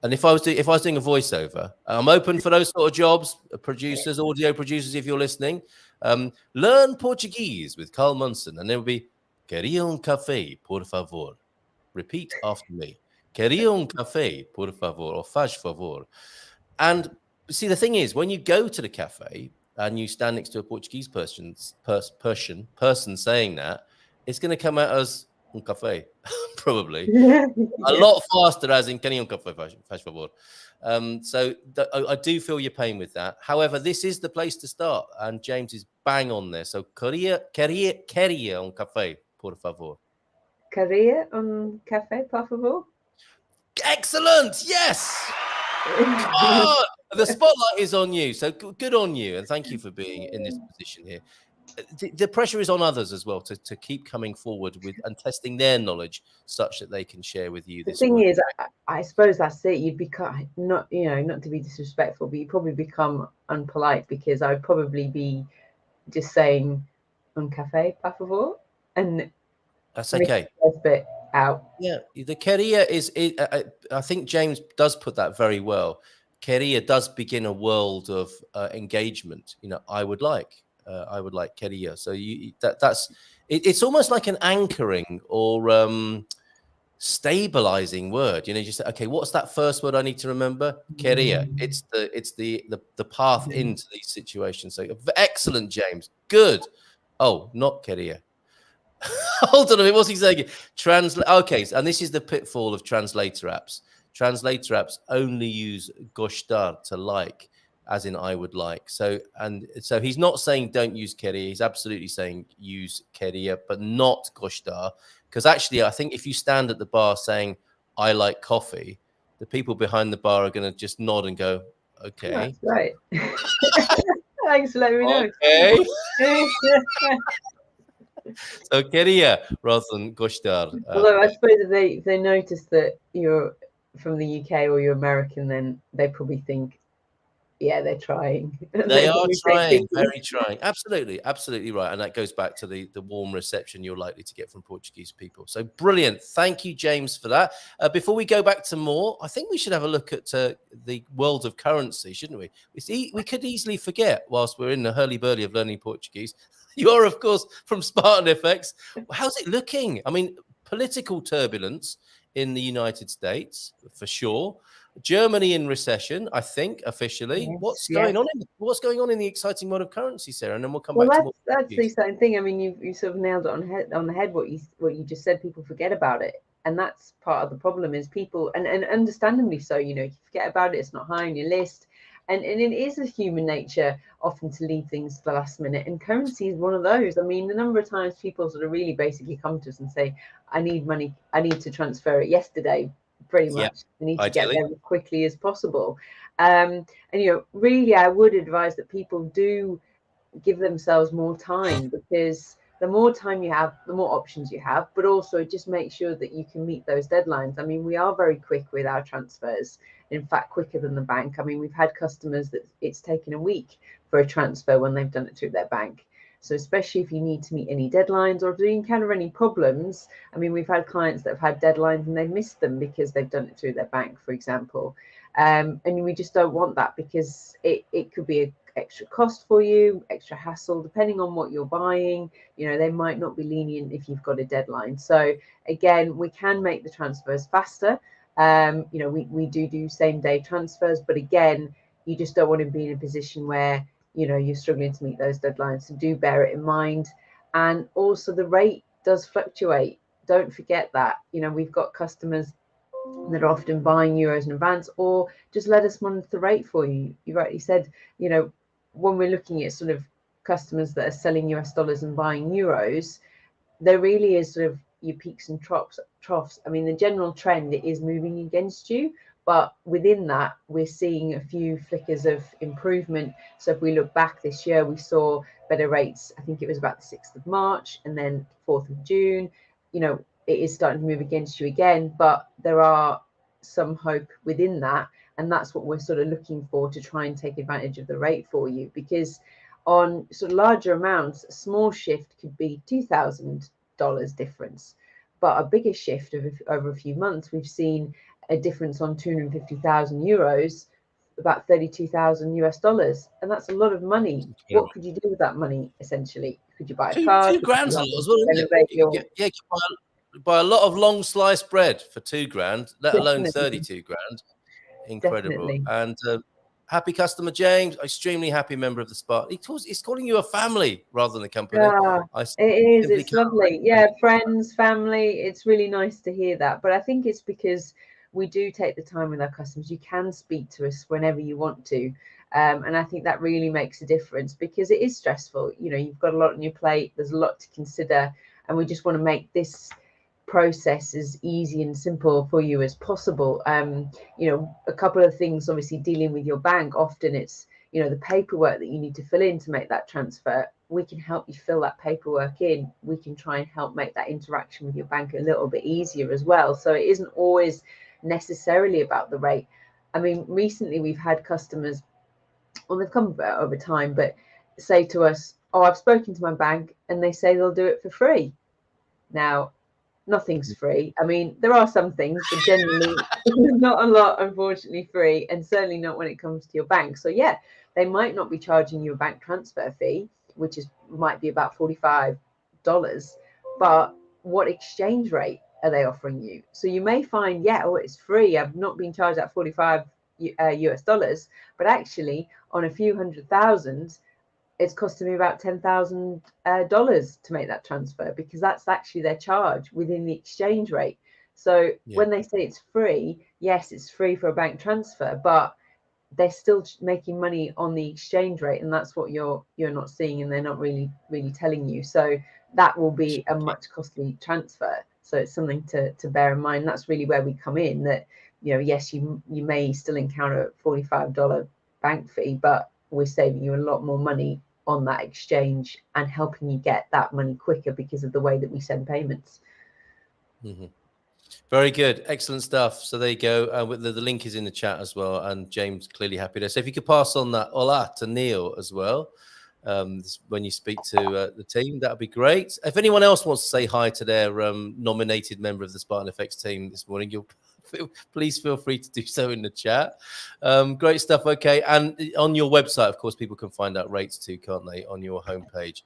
And if I was doing a voiceover, I'm open for those sort of jobs, producers, audio producers, if you're listening. Learn Portuguese with Carl Munson, and it would be "Quería un café, por favor." Repeat after me. "Quería un café, por favor," or "Faz favor." And see, the thing is, when you go to the cafe and you stand next to a Portuguese person saying that, it's going to come out as "un café," probably. A lot faster, as in "Quería un café, faz favor." So I do feel your pain with that. However, this is the place to start, and James is bang on there. So quería un café, por favor. Quería un café, por favor. Excellent. Yes. Oh, the spotlight is on you. So good on you, and thank you for being in this position here. The pressure is on others as well to keep coming forward with and testing their knowledge such that they can share with you. The This thing is, I suppose that's it. You'd become not to be disrespectful, but you probably become unpolite, because I'd probably be just saying "un café, por favor," and that's okay. First bit out. Yeah, the quería is. I think James does put that very well. Quería does begin a world of engagement. I would like quería. So it's almost like an anchoring or stabilizing word. You just say, okay, what's that first word I need to remember? Quería. It's the path into these situations. So excellent, James. Good. Oh, not quería. Hold on a minute. What's he saying? Okay, and this is the pitfall of translator apps. Translator apps only use gostar, to like, as in I would like. So he's not saying don't use quería. He's absolutely saying use quería, but not gostar. Because actually, I think if you stand at the bar saying I like coffee, the people behind the bar are going to just nod and go, okay. That's right. Thanks for letting me know. Okay. So quería rather than gostar. Although I suppose if they notice that you're from the UK or you're American, then they probably think, yeah, they're trying. They are trying, very trying. Absolutely right. And that goes back to the warm reception you're likely to get from Portuguese people. So brilliant. Thank you, James, for that. Before we go back to more, I think we should have a look at the world of currency, shouldn't we? We could easily forget, whilst we're in the hurly-burly of learning Portuguese. You are, of course, from Spartan FX. How's it looking? I mean, political turbulence in the United States, for sure. Germany in recession, I think, officially. Yes, What's going on in the exciting world of currency, Sarah? And then we'll come back to more. That's the exciting thing. I mean, you sort of nailed it on the head. What you just said. People forget about it, and that's part of the problem. Is people, and understandably so. You forget about it. It's not high on your list. And it is a human nature often to leave things to the last minute. And currency is one of those. I mean, the number of times people sort of really basically come to us and say, I need money. I need to transfer it yesterday, pretty much. I need to get there as quickly as possible. And, really, I would advise that people do give themselves more time, because the more time you have, the more options you have, but also just make sure that you can meet those deadlines. I mean, we are very quick with our transfers. In fact, quicker than the bank. I mean, we've had customers that it's taken a week for a transfer when they've done it through their bank. So especially if you need to meet any deadlines or if you encounter any problems. I mean, we've had clients that have had deadlines and they've missed them because they've done it through their bank, for example. And we just don't want that, because it could be an extra cost for you, extra hassle, depending on what you're buying. They might not be lenient if you've got a deadline. So again, we can make the transfers faster. We do same day transfers, but again, you just don't want to be in a position where you're struggling to meet those deadlines. So do bear it in mind. And also the rate does fluctuate. Don't forget that. We've got customers that are often buying euros in advance, or just let us monitor the rate for you. You rightly said, when we're looking at sort of customers that are selling US dollars and buying euros, there really is sort of your peaks and troughs. I mean, the general trend is moving against you, but within that, we're seeing a few flickers of improvement. So if we look back this year, we saw better rates. I think it was about the 6th of March and then 4th of June. It is starting to move against you again, but there are some hope within that. And that's what we're sort of looking for, to try and take advantage of the rate for you, because on sort of larger amounts, a small shift could be 2,000 dollars difference. But a bigger shift over a few months, we've seen a difference on 250,000 euros, about 32,000 US dollars, and that's a lot of money. What could you do with that money? Essentially, could you buy a car? Two Could you grand's a lot as well, isn't it? renovate You could your get, yeah, you could buy a lot of long sliced bread for 2 grand, let alone Definitely. 32 grand. Incredible. Definitely. And happy customer James, extremely happy member of the Spartan. He's calling you a family rather than a company. Yeah, I it is. simply It's can't lovely. Yeah, friends, family. It's really nice to hear that. But I think it's because we do take the time with our customers. You can speak to us whenever you want to. And I think that really makes a difference because it is stressful. You know, you've got a lot on your plate. There's a lot to consider. And we just want to make this process as easy and simple for you as possible. You know, a couple of things, obviously dealing with your bank, often it's, you know, the paperwork that you need to fill in to make that transfer. We can help you fill that paperwork in. We can try and help make that interaction with your bank a little bit easier as well. So it isn't always necessarily about the rate. I mean, recently we've had customers, well, they've come over time, but say to us, oh, I've spoken to my bank and they say they'll do it for free. Now, nothing's free. I mean, there are some things, but generally not a lot, unfortunately, free, and certainly not when it comes to your bank. So yeah, they might not be charging you a bank transfer fee, which might be about $45, but what exchange rate are they offering you? So you may find, yeah, oh, it's free. I've not been charged that 45 US dollars, but actually on a few $100,000, it's costing me about $10,000 to make that transfer, because that's actually their charge within the exchange rate. So when they say it's free, yes, it's free for a bank transfer, but they're still making money on the exchange rate, and that's what you're not seeing, and they're not really telling you. So that will be a much costly transfer. So it's something to bear in mind. That's really where we come in. That, you know, yes, you may still encounter a $45 bank fee, but we're saving you a lot more money on that exchange and helping you get that money quicker because of the way that we send payments. Mm-hmm. Very good. Excellent stuff. So there you go. The link is in the chat as well. And James clearly happy there. So if you could pass on that hola to Neil as well, when you speak to the team, that would be great. If anyone else wants to say hi to their nominated member of the Spartan FX team this morning, please feel free to do so in the chat. Great stuff. Okay. And on your website, of course, people can find out rates too, can't they, on your homepage?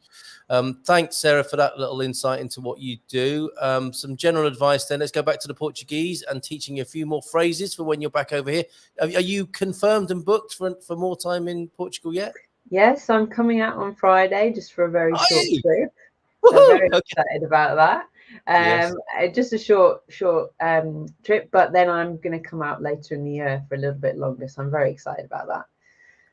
Thanks, Sarah, for that little insight into what you do. Some general advice then. Let's go back to the Portuguese and teaching you a few more phrases for when you're back over here. Are you confirmed and booked for more time in Portugal yet? Yes, I'm coming out on Friday just for a very short trip. Woo-hoo! I'm very excited about that. Yes. Just a short trip, but then I'm going to come out later in the year for a little bit longer. So I'm very excited about that.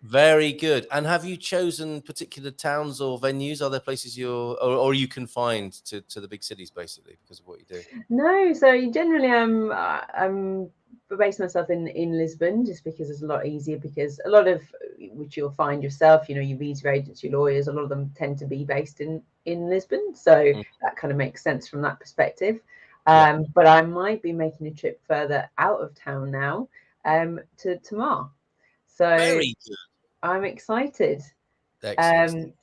Very good. And have you chosen particular towns or venues? Are there places or are you confined to the big cities basically because of what you do? No, so generally I'm based myself in Lisbon, just because it's a lot easier, because a lot of which you'll find yourself, you know, your visa agents, your lawyers, a lot of them tend to be based in Lisbon. So that kind of makes sense from that perspective. But I might be making a trip further out of town now to Tamar. So very good. I'm excited. Excellent.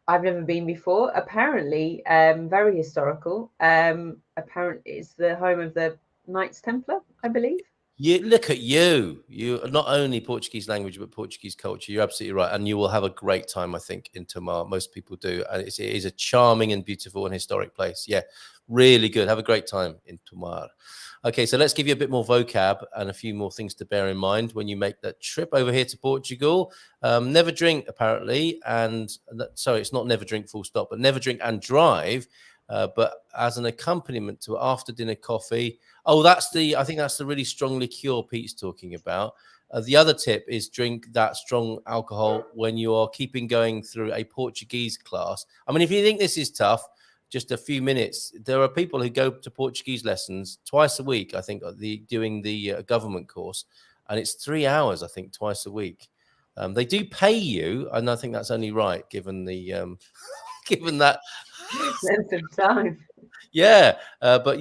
I've never been before. Apparently, very historical. Apparently, it's the home of the Knights Templar, I believe. You look at you. You are not only Portuguese language but Portuguese culture. You're absolutely right, and you will have a great time, I think, in Tamar. Most people do, and it is a charming and beautiful and historic place. Yeah, really good. Have a great time in Tamar. Okay, so let's give you a bit more vocab and a few more things to bear in mind when you make that trip over here to Portugal. Never drink, apparently, and sorry, it's not never drink full stop, but never drink and drive. But as an accompaniment to after dinner coffee. Oh, I think that's the really strong liqueur Pete's talking about. The other tip is drink that strong alcohol when you are keeping going through a Portuguese class. I mean, if you think this is tough, just a few minutes. There are people who go to Portuguese lessons twice a week, I think, doing the government course. And it's 3 hours, I think, twice a week. They do pay you, and I think that's only right, given the given that length of time. Yeah, but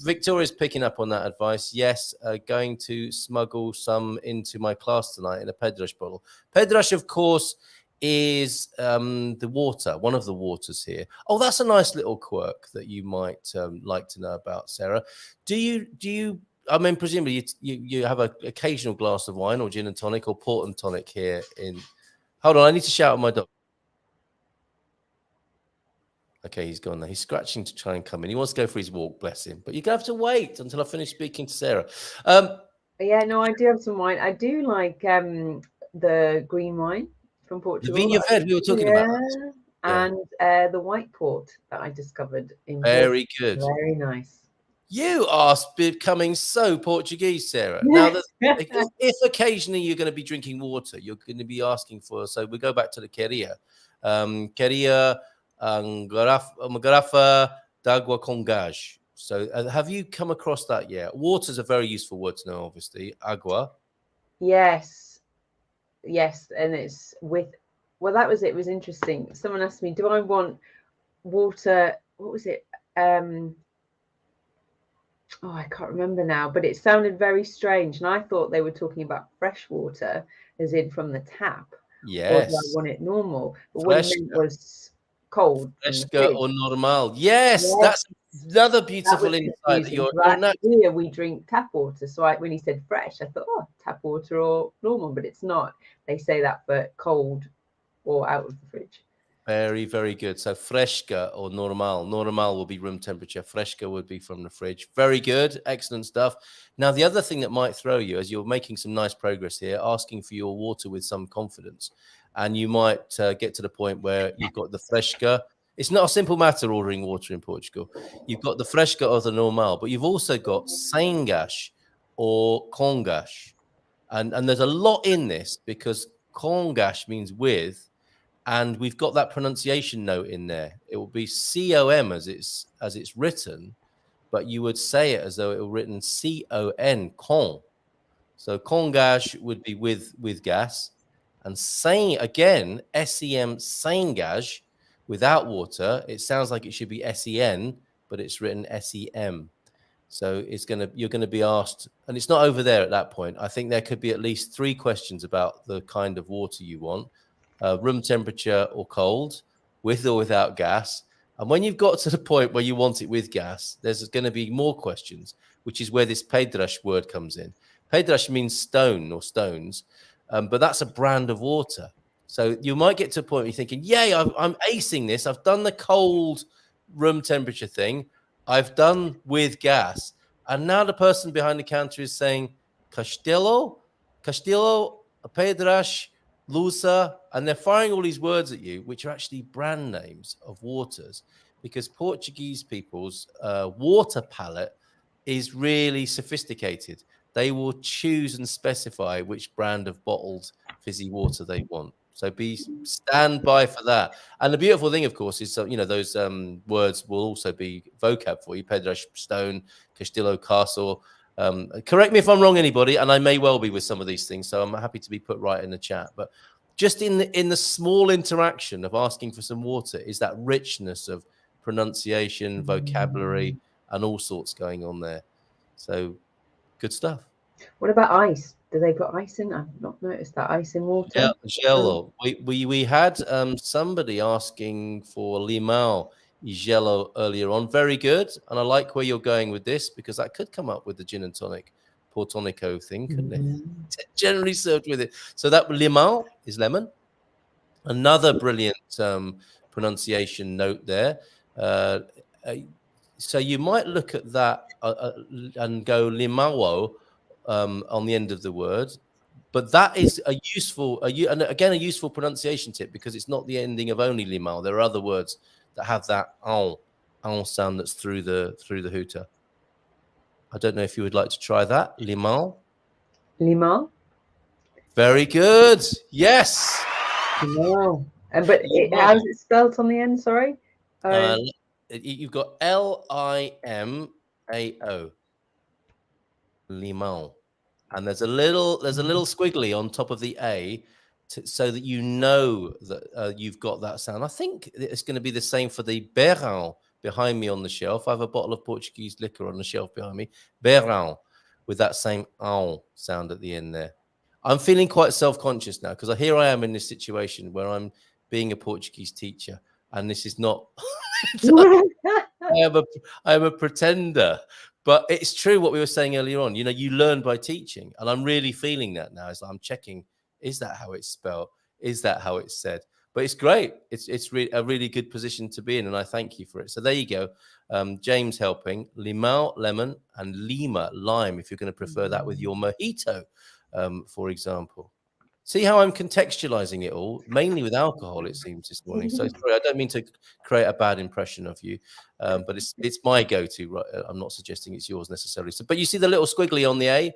Victoria's picking up on that advice. Yes, going to smuggle some into my class tonight in a Pedras bottle. Pedras, of course, is the water, one of the waters here. Oh, that's a nice little quirk that you might like to know about, Sarah. Do you? I mean, presumably you have an occasional glass of wine or gin and tonic or port and tonic here in. Hold on, I need to shout at my dog. Okay, he's gone now. He's scratching to try and come in. He wants to go for his walk, bless him. But you're going to have to wait until I finish speaking to Sarah. Yeah, no, I do have some wine. I do like the green wine from The Portugal. Vinho Verde, we were talking about that. And the white port that I discovered in Very Portugal. good. Very nice. You are becoming so Portuguese, Sarah. Now, if occasionally you're going to be drinking water, you're going to be asking for. So we go back to the queria. Queria uma garrafa d'água com gás. So have you come across that yet? Water is a very useful word to know, obviously. Agua. Yes. And it's with, well, that was it. It was interesting. Someone asked me, do I want water? What was it? Oh, I can't remember now, but it sounded very strange. And I thought they were talking about fresh water, as in from the tap. Yes. Or do I want it normal? But what he meant was cold. Fresca or normal. Yes, that's another beautiful insight. Here we drink tap water. So when he said fresh, I thought, oh, tap water or normal, but it's not. They say that for cold or out of the fridge. Very, very good. So fresca or normal. Normal will be room temperature. Fresca would be from the fridge. Very good. Excellent stuff. Now, the other thing that might throw you, as you're making some nice progress here, asking for your water with some confidence, and you might get to the point where you've got the fresca. It's not a simple matter ordering water in Portugal. You've got the fresca or the normal, but you've also got sem gás or com gás. And there's a lot in this because com gás means with, and we've got that pronunciation note in there. It will be com as it's written, but you would say it as though it were written con, con. So com gás would be with gas, and saying again sem, sem gás, without water. It sounds like it should be sen, but it's written sem. So you're gonna be asked, and it's not over there at that point. I think there could be at least 3 questions about the kind of water you want. Room temperature or cold, with or without gas. And when you've got to the point where you want it with gas, there's going to be more questions, which is where this pedras word comes in. Pedras means stone or stones, but that's a brand of water. So you might get to a point where you're thinking, yay, I'm acing this. I've done the cold room temperature thing. I've done with gas. And now the person behind the counter is saying, Castillo, Pedras, Lusa, and they're firing all these words at you, which are actually brand names of waters, because Portuguese people's water palette is really sophisticated. They will choose and specify which brand of bottled fizzy water they want. So stand by for that. And the beautiful thing, of course, is those words will also be vocab for you. Pedras, stone, Castillo, castle. Correct me if I'm wrong, anybody, and I may well be with some of these things, so I'm happy to be put right in the chat. But just in the small interaction of asking for some water is that richness of pronunciation, vocabulary, and all sorts going on there. So good stuff. What about ice? Do they put ice in? I've not noticed that ice in water. Yeah, gelo. We had somebody asking for limão Gelo earlier on. Very good. And I like where you're going with this, because that could come up with the gin and tonic Portonico thing, couldn't it? Generally served with it. So that limão is lemon. Another brilliant pronunciation note there. So you might look at that and go limão on the end of the word. But that is a useful pronunciation tip, because it's not the ending of only limão. There are other words that have that sound that's through the hooter. I don't know if you would like to try that. Limão. Limão. Very good. Yes. Limão. But how is it spelled on the end? Sorry. You've got Limao. Limão. And there's a little squiggly on top of the A, so that you know that you've got that sound. I think it's going to be the same for the beirão behind me on the shelf. I have a bottle of Portuguese liquor on the shelf behind me. Beirão, with that same ow sound at the end there. I'm feeling quite self-conscious now because here I am in this situation where I'm being a Portuguese teacher, and this is not. I am a pretender, but it's true what we were saying earlier on. You learn by teaching, and I'm really feeling that now. As I'm checking, is that how it's spelled? Is that how it's said? But it's great. It's a really good position to be in, and I thank you for it. So there you go. James helping limão, lemon, and lima, lime. If you're going to prefer that with your mojito, for example. See how I'm contextualizing it all, mainly with alcohol, it seems, this morning. So sorry, I don't mean to create a bad impression of you, but it's my go-to. Right? I'm not suggesting it's yours necessarily. So, but you see the little squiggly on the A,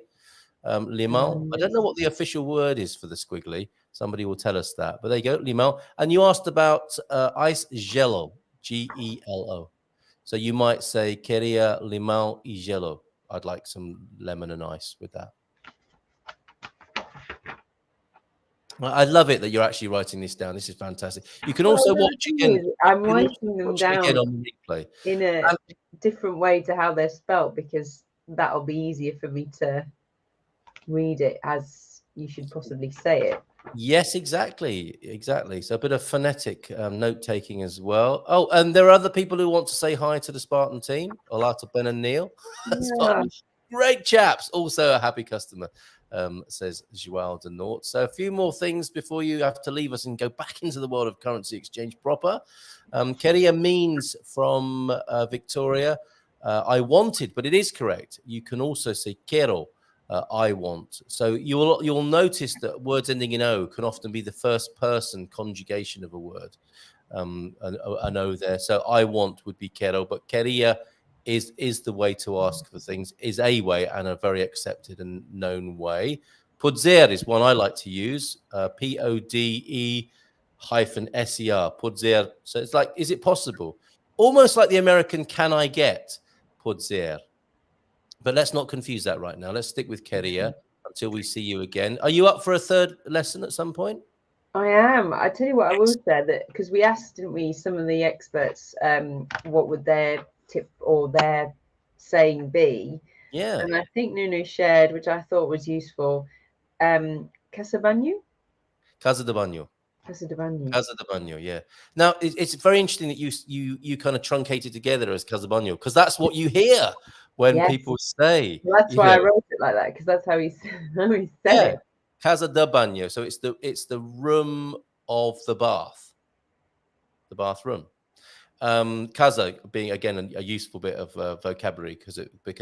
limão. I don't know what the official word is for the squiggly. Somebody will tell us that. But there you go, limão. And you asked about ice gelo, Gelo. So you might say queria limão y gelo. I'd like some lemon and ice with that. I love it that you're actually writing this down. This is fantastic. You can also watch again. I'm writing them down on the replay in a different way to how they're spelt, because that'll be easier for me to read it as you should possibly say it. Yes, exactly. So a bit of phonetic note taking as well. Oh, and there are other people who want to say hi to the Spartan team. Hola to Ben and Neil. Yeah. Great chaps. Also a happy customer. Says João de Nort. So a few more things before you have to leave us and go back into the world of currency exchange proper. Keria means from Victoria, I wanted, but it is correct. You can also say quiero, I want. So you'll notice that words ending in O can often be the first person conjugation of a word. An O there. So I want would be quiero, but queria is the way to ask for things, is a way and a very accepted and known way. Poder is one I like to use, PODE-SER, poder. So it's like, is it possible? Almost like the American can I get, poder. But let's not confuse that right now. Let's stick with queria until we see you again. Are you up for a third lesson at some point? I am. I tell you what, I will say that, because we asked, didn't we, some of the experts, what would their tip or their saying be? Yeah. And I think Nuno shared, which I thought was useful, Casa de Banho. Casa de Banho. Casa de Banho. Casa de Banho, yeah. Now, it's very interesting that you kind of truncated it together as Casa de Banho, because that's what you hear when people say. Well, that's why I wrote it like that, because that's how he said it. Casa de Banho. So it's the room of the bath, the bathroom. Casa being again a useful bit of vocabulary because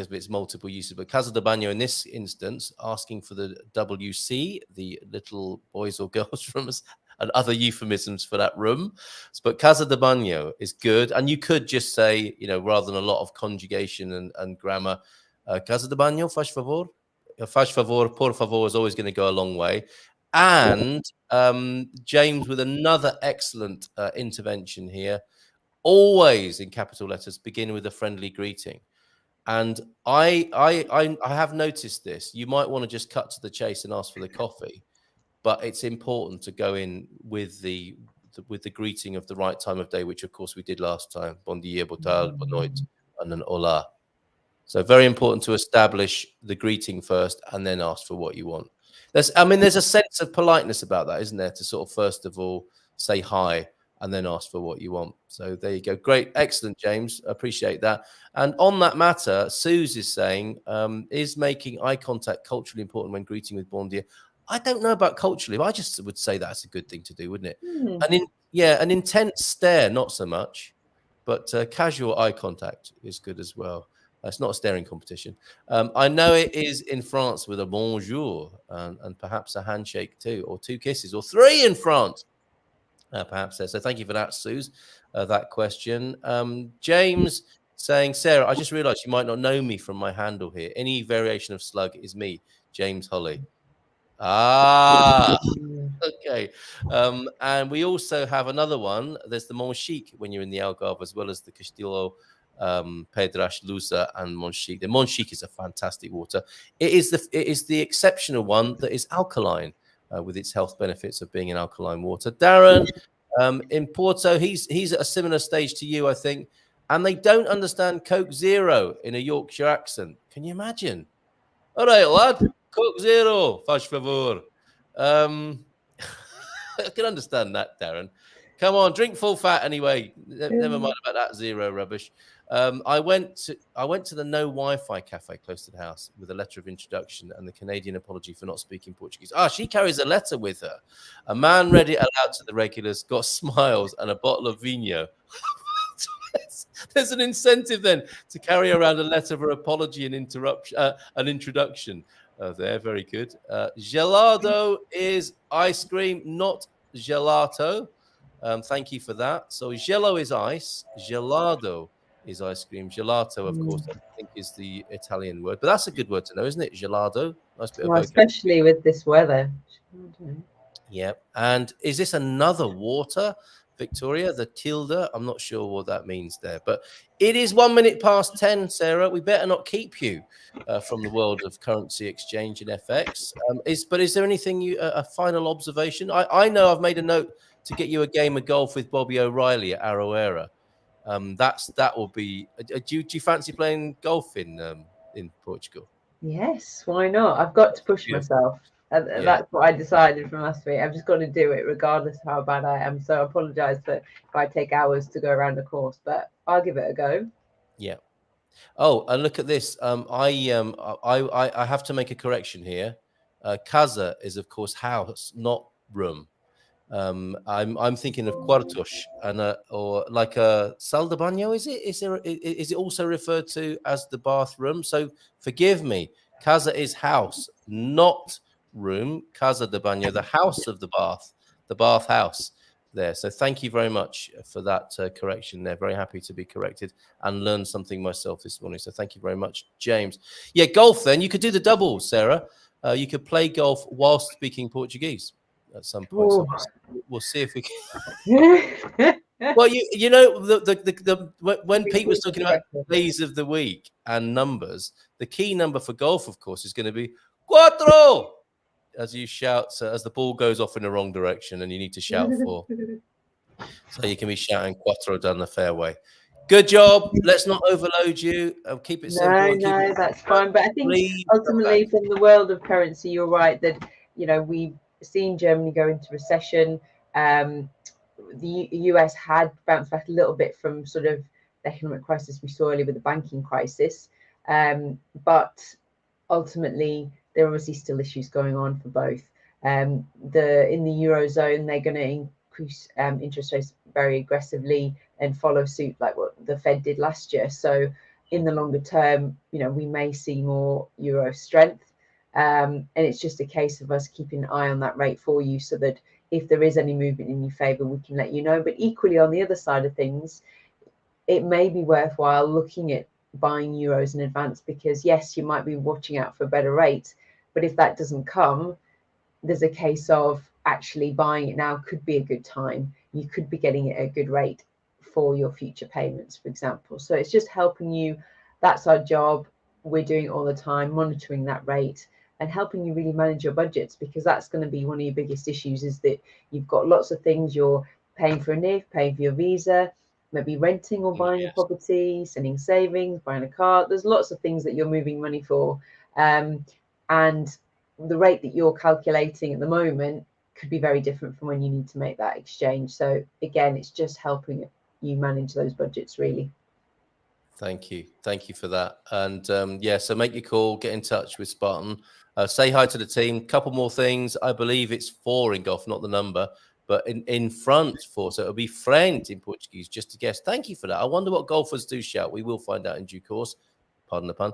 of its multiple uses. But Casa de Banho in this instance, asking for the WC, the little boys or girls from us, and other euphemisms for that room. But Casa de Banho is good, and you could just say, rather than a lot of conjugation and grammar, Casa de Banho, faz favor. Faz favor, por favor is always going to go a long way. And James with another excellent intervention here. Always in capital letters, begin with a friendly greeting. And I have noticed this. You might want to just cut to the chase and ask for the coffee, but it's important to go in with the greeting of the right time of day, which of course we did last time. Bom dia, boa tarde, boa noite, and then hola. So very important to establish the greeting first and then ask for what you want. There's a sense of politeness about that, isn't there? To sort of first of all say hi and then ask for what you want. So there you go. Great. Excellent, James. Appreciate that. And on that matter, Suze is saying, is making eye contact culturally important when greeting with bon dia? I don't know about culturally, but I just would say that's a good thing to do, wouldn't it? An intense stare, not so much, but casual eye contact is good as well. It's not a staring competition. I know it is in France with a bonjour and perhaps a handshake too, or 2 kisses, or 3 in France. Perhaps there. So thank you for that, Suze, that question. James saying, Sarah, I just realized you might not know me from my handle here. Any variation of slug is me, James Holly. Okay. And we also have another one. There's the Monchique when you're in the Algarve, as well as the Castillo, Pedras, Lusa, and Monchique. The Monchique is a fantastic water. It is the exceptional one that is alkaline. With its health benefits of being an alkaline water. Darren, in Porto, he's at a similar stage to you, I think, and they don't understand Coke Zero in a Yorkshire accent. Can you imagine? All right, lad, Coke Zero, faz favor. I can understand that, Darren. Come on, drink full fat anyway. Never mind about that zero rubbish. I went to the no Wi-Fi cafe close to the house with a letter of introduction and the Canadian apology for not speaking Portuguese. She carries a letter with her. A man read it aloud to the regulars, got smiles and a bottle of vinho. There's an incentive then to carry around a letter of apology and an introduction. There, very good. Gelado is ice cream, not gelato. Thank you for that. So gelo is ice, gelado is ice cream. Gelato, of course, I think is the Italian word, but that's a good word to know, isn't it? Gelado. Nice bit of vocab. Especially with this weather. Yeah. And is this another water, Victoria? The tilde? I'm not sure what that means there, but it is 1 minute past 10, Sarah. We better not keep you from the world of currency exchange and FX. But is there anything a final observation? I know I've made a note to get you a game of golf with Bobby O'Reilly at Aroera. That will be. Do you fancy playing golf in Portugal? Yes, why not? I've got to push myself. That's what I decided from last week. I've just got to do it regardless of how bad I am. So I apologise if I take hours to go around the course, but I'll give it a go. Yeah. Oh, and look at this. I have to make a correction here. Casa is of course house, not room. I'm thinking of quartos and or like a sal de baño. Is it also referred to as the bathroom? So forgive me. Casa is house, not room. Casa de baño, the house of the bath house there. So thank you very much for that correction there. Very happy to be corrected and learn something myself this morning. So thank you very much, James. Yeah, golf then. You could do the doubles, Sarah. You could play golf whilst speaking Portuguese at some point. So we'll see if we can. Well, you know, when Pete was talking about days of the week and numbers, the key number for golf, of course, is going to be cuatro. As you shout, as the ball goes off in the wrong direction, and you need to shout for. So you can be shouting cuatro down the fairway. Good job. Let's not overload you. Keep it simple. No, that's fine. But I think ultimately, from the world of currency, you're right that we've seen Germany go into recession. The US had bounced back a little bit from sort of the economic crisis we saw earlier with the banking crisis, but ultimately there are obviously still issues going on for both. In the Eurozone, they're going to increase interest rates very aggressively and follow suit like what the Fed did last year. So in the longer term, we may see more Euro strength. And it's just a case of us keeping an eye on that rate for you so that if there is any movement in your favour, we can let you know. But equally, on the other side of things, it may be worthwhile looking at buying euros in advance because, yes, you might be watching out for a better rate. But if that doesn't come, there's a case of actually buying it now could be a good time. You could be getting it at a good rate for your future payments, for example. So it's just helping you. That's our job. We're doing it all the time, monitoring that rate and helping you really manage your budgets, because that's going to be one of your biggest issues, is that you've got lots of things. You're paying for a NIF, paying for your visa, maybe renting or buying a property, sending savings, buying a car. There's lots of things that you're moving money for. And the rate that you're calculating at the moment could be very different from when you need to make that exchange. So again, it's just helping you manage those budgets, really. Thank you for that. And so make your call, get in touch with Spartan, say hi to the team. Couple more things. I believe it's 4 in golf, not the number, but in front 4. So it'll be friend in Portuguese, just to guess. Thank you for that. I wonder what golfers do shout. We will find out in due course. Pardon the pun.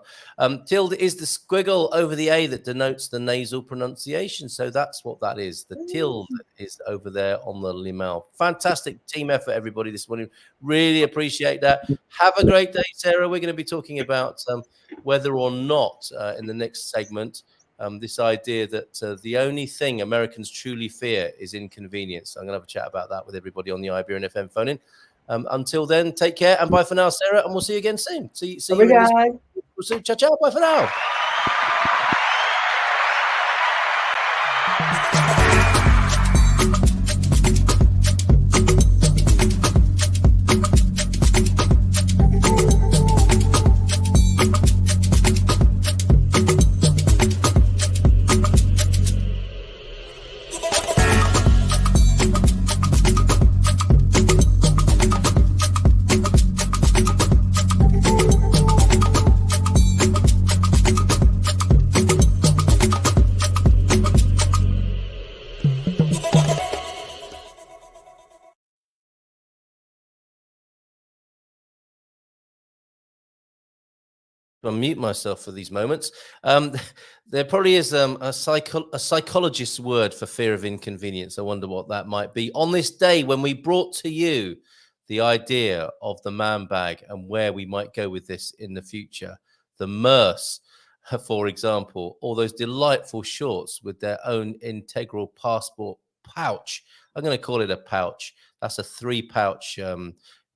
Tilde is the squiggle over the A that denotes the nasal pronunciation. So that's what that is. The tilde is over there on the limau. Fantastic team effort, everybody, this morning. Really appreciate that. Have a great day, Sarah. We're going to be talking about whether or not in the next segment, this idea that the only thing Americans truly fear is inconvenience. I'm going to have a chat about that with everybody on the IBR FM phone in. Until then, take care and bye for now, Sarah, and we'll see you again soon. See you. We'll see. Ciao, ciao. Bye for now. I'll mute myself for these moments. There probably is a psychologist's word for fear of inconvenience. I wonder what that might be. On this day when we brought to you the idea of the man bag and where we might go with this in the future, the Merce, for example, all those delightful shorts with their own integral passport pouch. I'm going to call it a pouch. That's a 3-pouch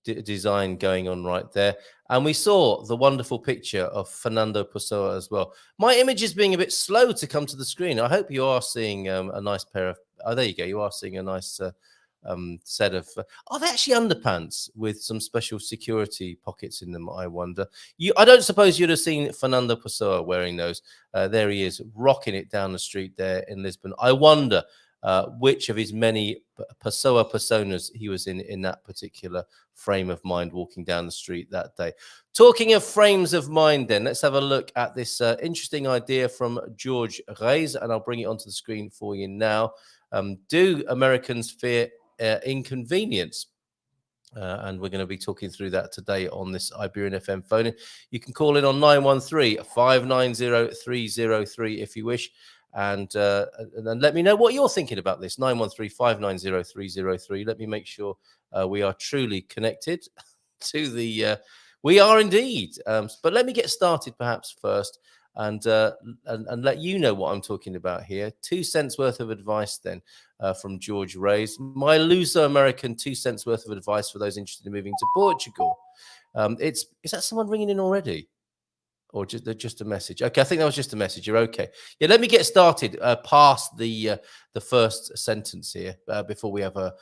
design going on right there. And we saw the wonderful picture of Fernando Pessoa as well. My image is being a bit slow to come to the screen. I hope you are seeing a nice pair of, oh, there you go. You are seeing a nice set of, are they actually underpants with some special security pockets in them, I wonder? I don't suppose you'd have seen Fernando Pessoa wearing those. There he is, rocking it down the street there in Lisbon. I wonder which of his many Pessoa personas he was in that particular frame of mind walking down the street that day. Talking of frames of mind, then, let's have a look at this interesting idea from George Reis, and I'll bring it onto the screen for you now. Do Americans fear inconvenience? And we're going to be talking through that today on this Iberian FM phone. You can call in on 913-590-303 if you wish. And let me know what you're thinking about this. 913-590-303. Let me make sure we are truly connected to the... we are indeed. But let me get started perhaps first and let you know what I'm talking about here. 2 cents worth of advice then from George Reis. My Luso-American 2 cents worth of advice for those interested in moving to Portugal. Is that someone ringing in already? Or just a message? Okay, I think that was just a message. You're okay. Yeah, let me get started past the first sentence here before we have a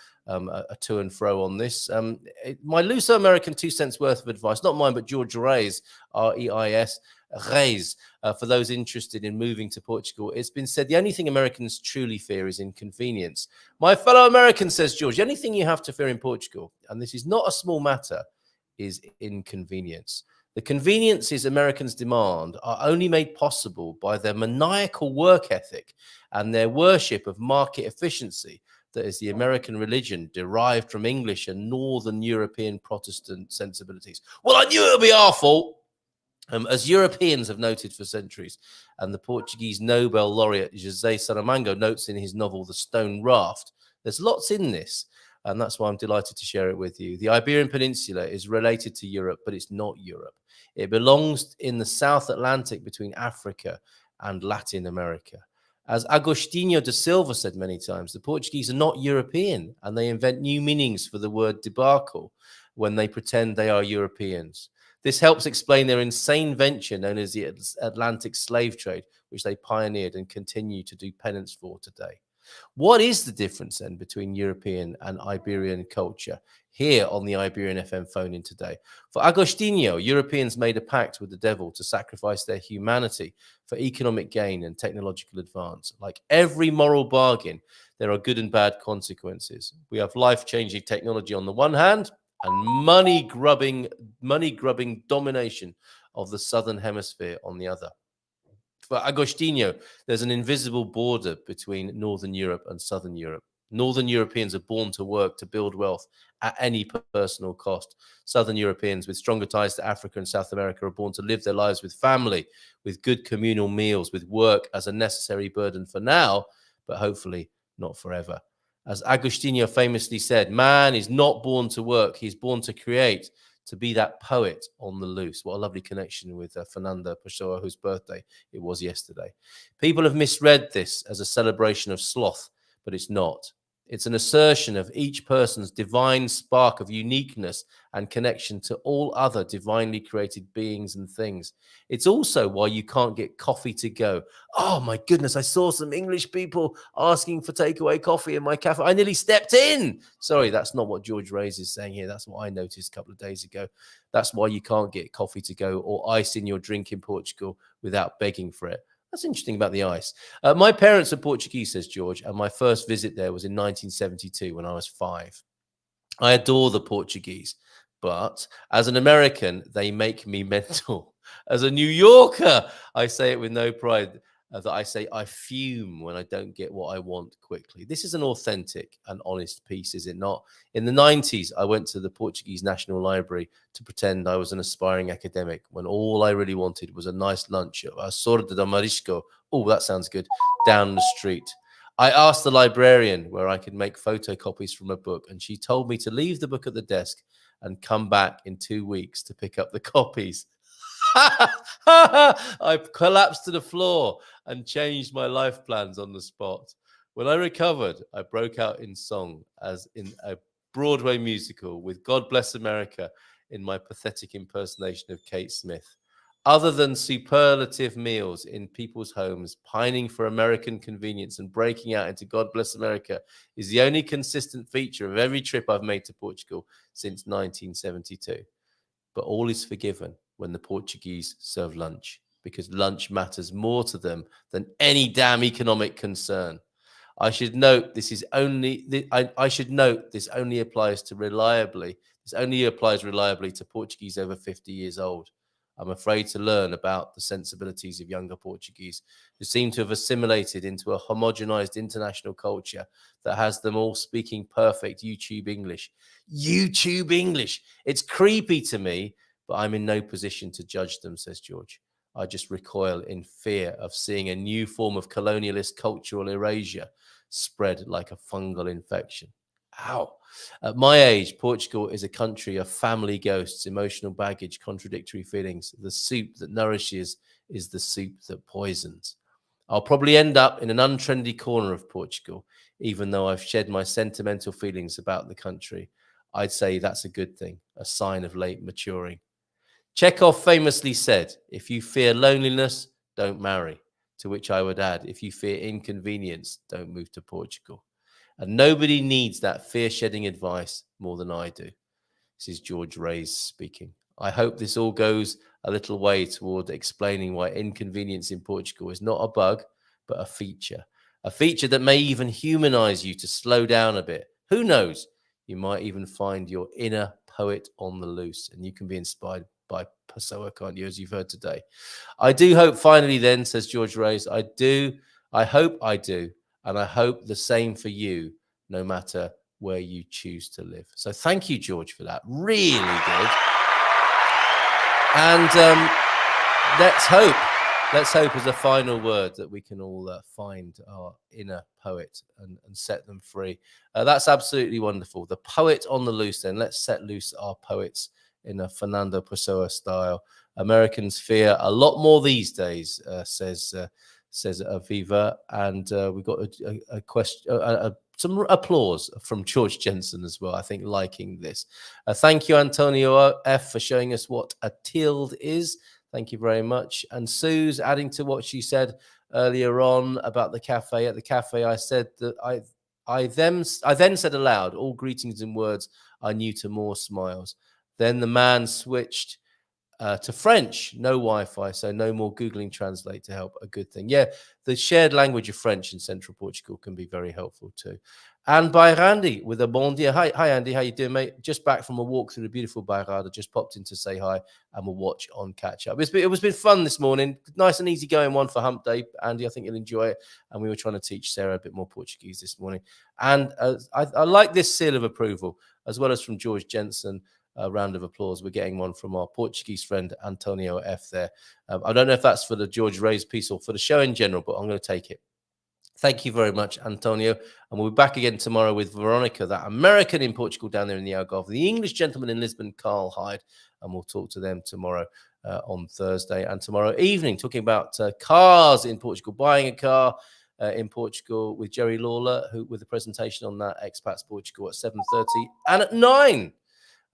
to and fro on this. My Luso-American 2 cents worth of advice, not mine, but George Reis, R-E-I-S, Reis, for those interested in moving to Portugal. It's been said the only thing Americans truly fear is inconvenience. My fellow American, says George, the only thing you have to fear in Portugal, and this is not a small matter, is inconvenience. The conveniences Americans demand are only made possible by their maniacal work ethic and their worship of market efficiency, that is the American religion derived from English and Northern European Protestant sensibilities. Well, I knew it would be our fault. As Europeans have noted for centuries, and the Portuguese Nobel laureate José Saramago notes in his novel The Stone Raft, there's lots in this. And that's why I'm delighted to share it with you. The Iberian Peninsula is related to Europe, but it's not Europe. It belongs in the South Atlantic between Africa and Latin America. As Agostinho da Silva said many times, the Portuguese are not European, and they invent new meanings for the word debacle when they pretend they are Europeans. This helps explain their insane venture known as the Atlantic slave trade, which they pioneered and continue to do penance for today. What is the difference then between European and Iberian culture? Here on the Iberian FM phone-in today. For Agostinho, Europeans made a pact with the devil to sacrifice their humanity for economic gain and technological advance. Like every moral bargain, there are good and bad consequences. We have life-changing technology on the one hand and money-grubbing domination of the Southern Hemisphere on the other. For Agostinho, there's an invisible border between Northern Europe and Southern Europe. Northern Europeans are born to work to build wealth at any personal cost. Southern Europeans with stronger ties to Africa and South America are born to live their lives with family, with good communal meals, with work as a necessary burden for now, but hopefully not forever. As Agostinho famously said, man is not born to work, he's born to create, to be that poet on the loose. What a lovely connection with Fernando Pessoa, whose birthday it was yesterday. People have misread this as a celebration of sloth, but it's not. It's an assertion of each person's divine spark of uniqueness and connection to all other divinely created beings and things. It's also why you can't get coffee to go. Oh my goodness, I saw some English people asking for takeaway coffee in my cafe. I nearly stepped in. Sorry, that's not what George Reis is saying here. That's what I noticed a couple of days ago. That's why you can't get coffee to go or ice in your drink in Portugal without begging for it. That's interesting about the ice. My parents are Portuguese, says George, and my first visit there was in 1972 when I was 5. I adore the Portuguese, but as an American, they make me mental. As a New Yorker, I say it with no pride. that I say I fume when I don't get what I want quickly. This is an authentic and honest piece, is it not? In the 90s, I went to the Portuguese National Library to pretend I was an aspiring academic when all I really wanted was a nice lunch at a sorda de marisco. Oh, that sounds good. Down the street. I asked the librarian where I could make photocopies from a book, and she told me to leave the book at the desk and come back in 2 weeks to pick up the copies. I collapsed to the floor and changed my life plans on the spot. When I recovered, I broke out in song as in a Broadway musical with God Bless America in my pathetic impersonation of Kate Smith. Other than superlative meals in people's homes, pining for American convenience and breaking out into God Bless America is the only consistent feature of every trip I've made to Portugal since 1972. But all is forgiven when the Portuguese serve lunch, because lunch matters more to them than any damn economic concern. I should note this only applies reliably to Portuguese over 50 years old. I'm afraid to learn about the sensibilities of younger Portuguese who seem to have assimilated into a homogenized international culture that has them all speaking perfect YouTube English. YouTube English! It's creepy to me, but I'm in no position to judge them, says George. I just recoil in fear of seeing a new form of colonialist cultural erasure spread like a fungal infection. Ow. At my age, Portugal is a country of family ghosts, emotional baggage, contradictory feelings. The soup that nourishes is the soup that poisons. I'll probably end up in an untrendy corner of Portugal, even though I've shed my sentimental feelings about the country. I'd say that's a good thing, a sign of late maturing. Chekhov famously said, if you fear loneliness, don't marry. To which I would add, if you fear inconvenience, don't move to Portugal. And nobody needs that fear-shedding advice more than I do. This is George Reyes speaking. I hope this all goes a little way toward explaining why inconvenience in Portugal is not a bug, but a feature that may even humanize you to slow down a bit. Who knows? You might even find your inner poet on the loose, and you can be inspired by Pessoa, can't you, as you've heard today. I do hope finally then, says George Reyes, I hope I do. And I hope the same for you, no matter where you choose to live. So thank you, George, for that. Really good. And let's hope as a final word that we can all find our inner poet and set them free. That's absolutely wonderful. The poet on the loose then. Let's set loose our poets in a Fernando Pessoa style. Americans fear a lot more these days, says Aviva, and we've got a question, some applause from George Jensen as well. I think liking this. Thank you, Antonio F, for showing us what a tilde is. Thank you very much. And Sue's adding to what she said earlier on about the cafe. At the cafe, I said that I then said aloud, all greetings and words are new to more smiles. Then the man switched to French, no Wi-Fi, so no more Googling Translate to help. A good thing. Yeah, the shared language of French in Central Portugal can be very helpful too. And by Randy with a bon dia. Hi, Andy. How you doing, mate? Just back from a walk through the beautiful Bairrada. Just popped in to say hi, and we'll watch on catch up. It was been fun this morning. Nice and easy going one for Hump Day, Andy. I think you'll enjoy it. And we were trying to teach Sarah a bit more Portuguese this morning. And I like this seal of approval, as well as from George Jensen. A round of applause. We're getting one from our Portuguese friend Antonio F there. I don't know if that's for the George Reyes piece or for the show in general, but I'm going to take it. Thank you very much, Antonio. And we'll be back again tomorrow with Veronica, that American in Portugal down there in the Algarve, the English gentleman in Lisbon, Carl Hyde. And we'll talk to them tomorrow on Thursday and tomorrow evening, talking about cars in Portugal, buying a car in Portugal with Jerry Lawler, who with a presentation on that, Expats Portugal at 7:30. And at 9.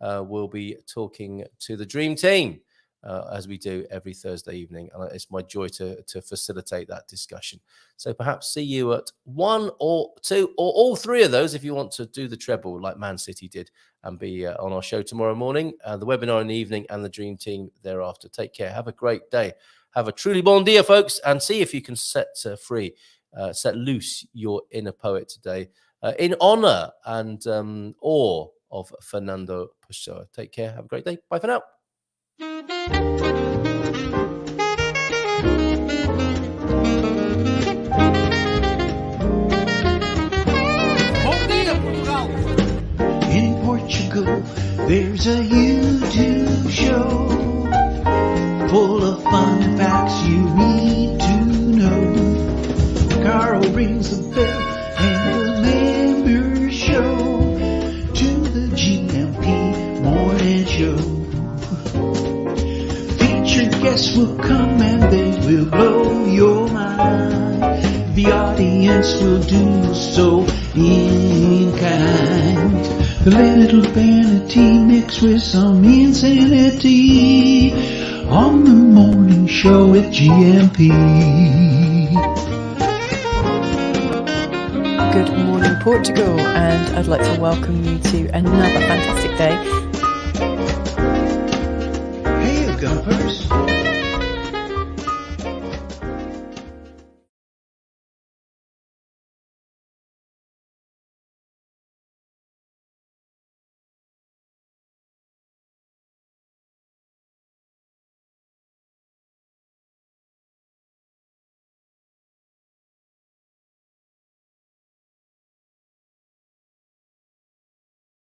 We'll be talking to the Dream Team as we do every Thursday evening. And it's my joy to facilitate that discussion. So perhaps see you at 1 or 2 or all 3 of those if you want to do the treble like Man City did and be on our show tomorrow morning, the webinar in the evening and the Dream Team thereafter. Take care. Have a great day. Have a truly bon dia, folks, and see if you can set loose your inner poet today in honor and awe of Fernando Pessoa. Take care. Have a great day. Bye for now. There's a YouTube show full of fun facts you need to know. Carl rings the bell and the members show to the GMP morning show. Featured guests will come and they will blow your mind. The audience will do so in kind. The little vanity mixed with some insanity on the morning show with GMP. Good morning, Portugal, and I'd like to welcome you to another fantastic day. Hey, Gumpers.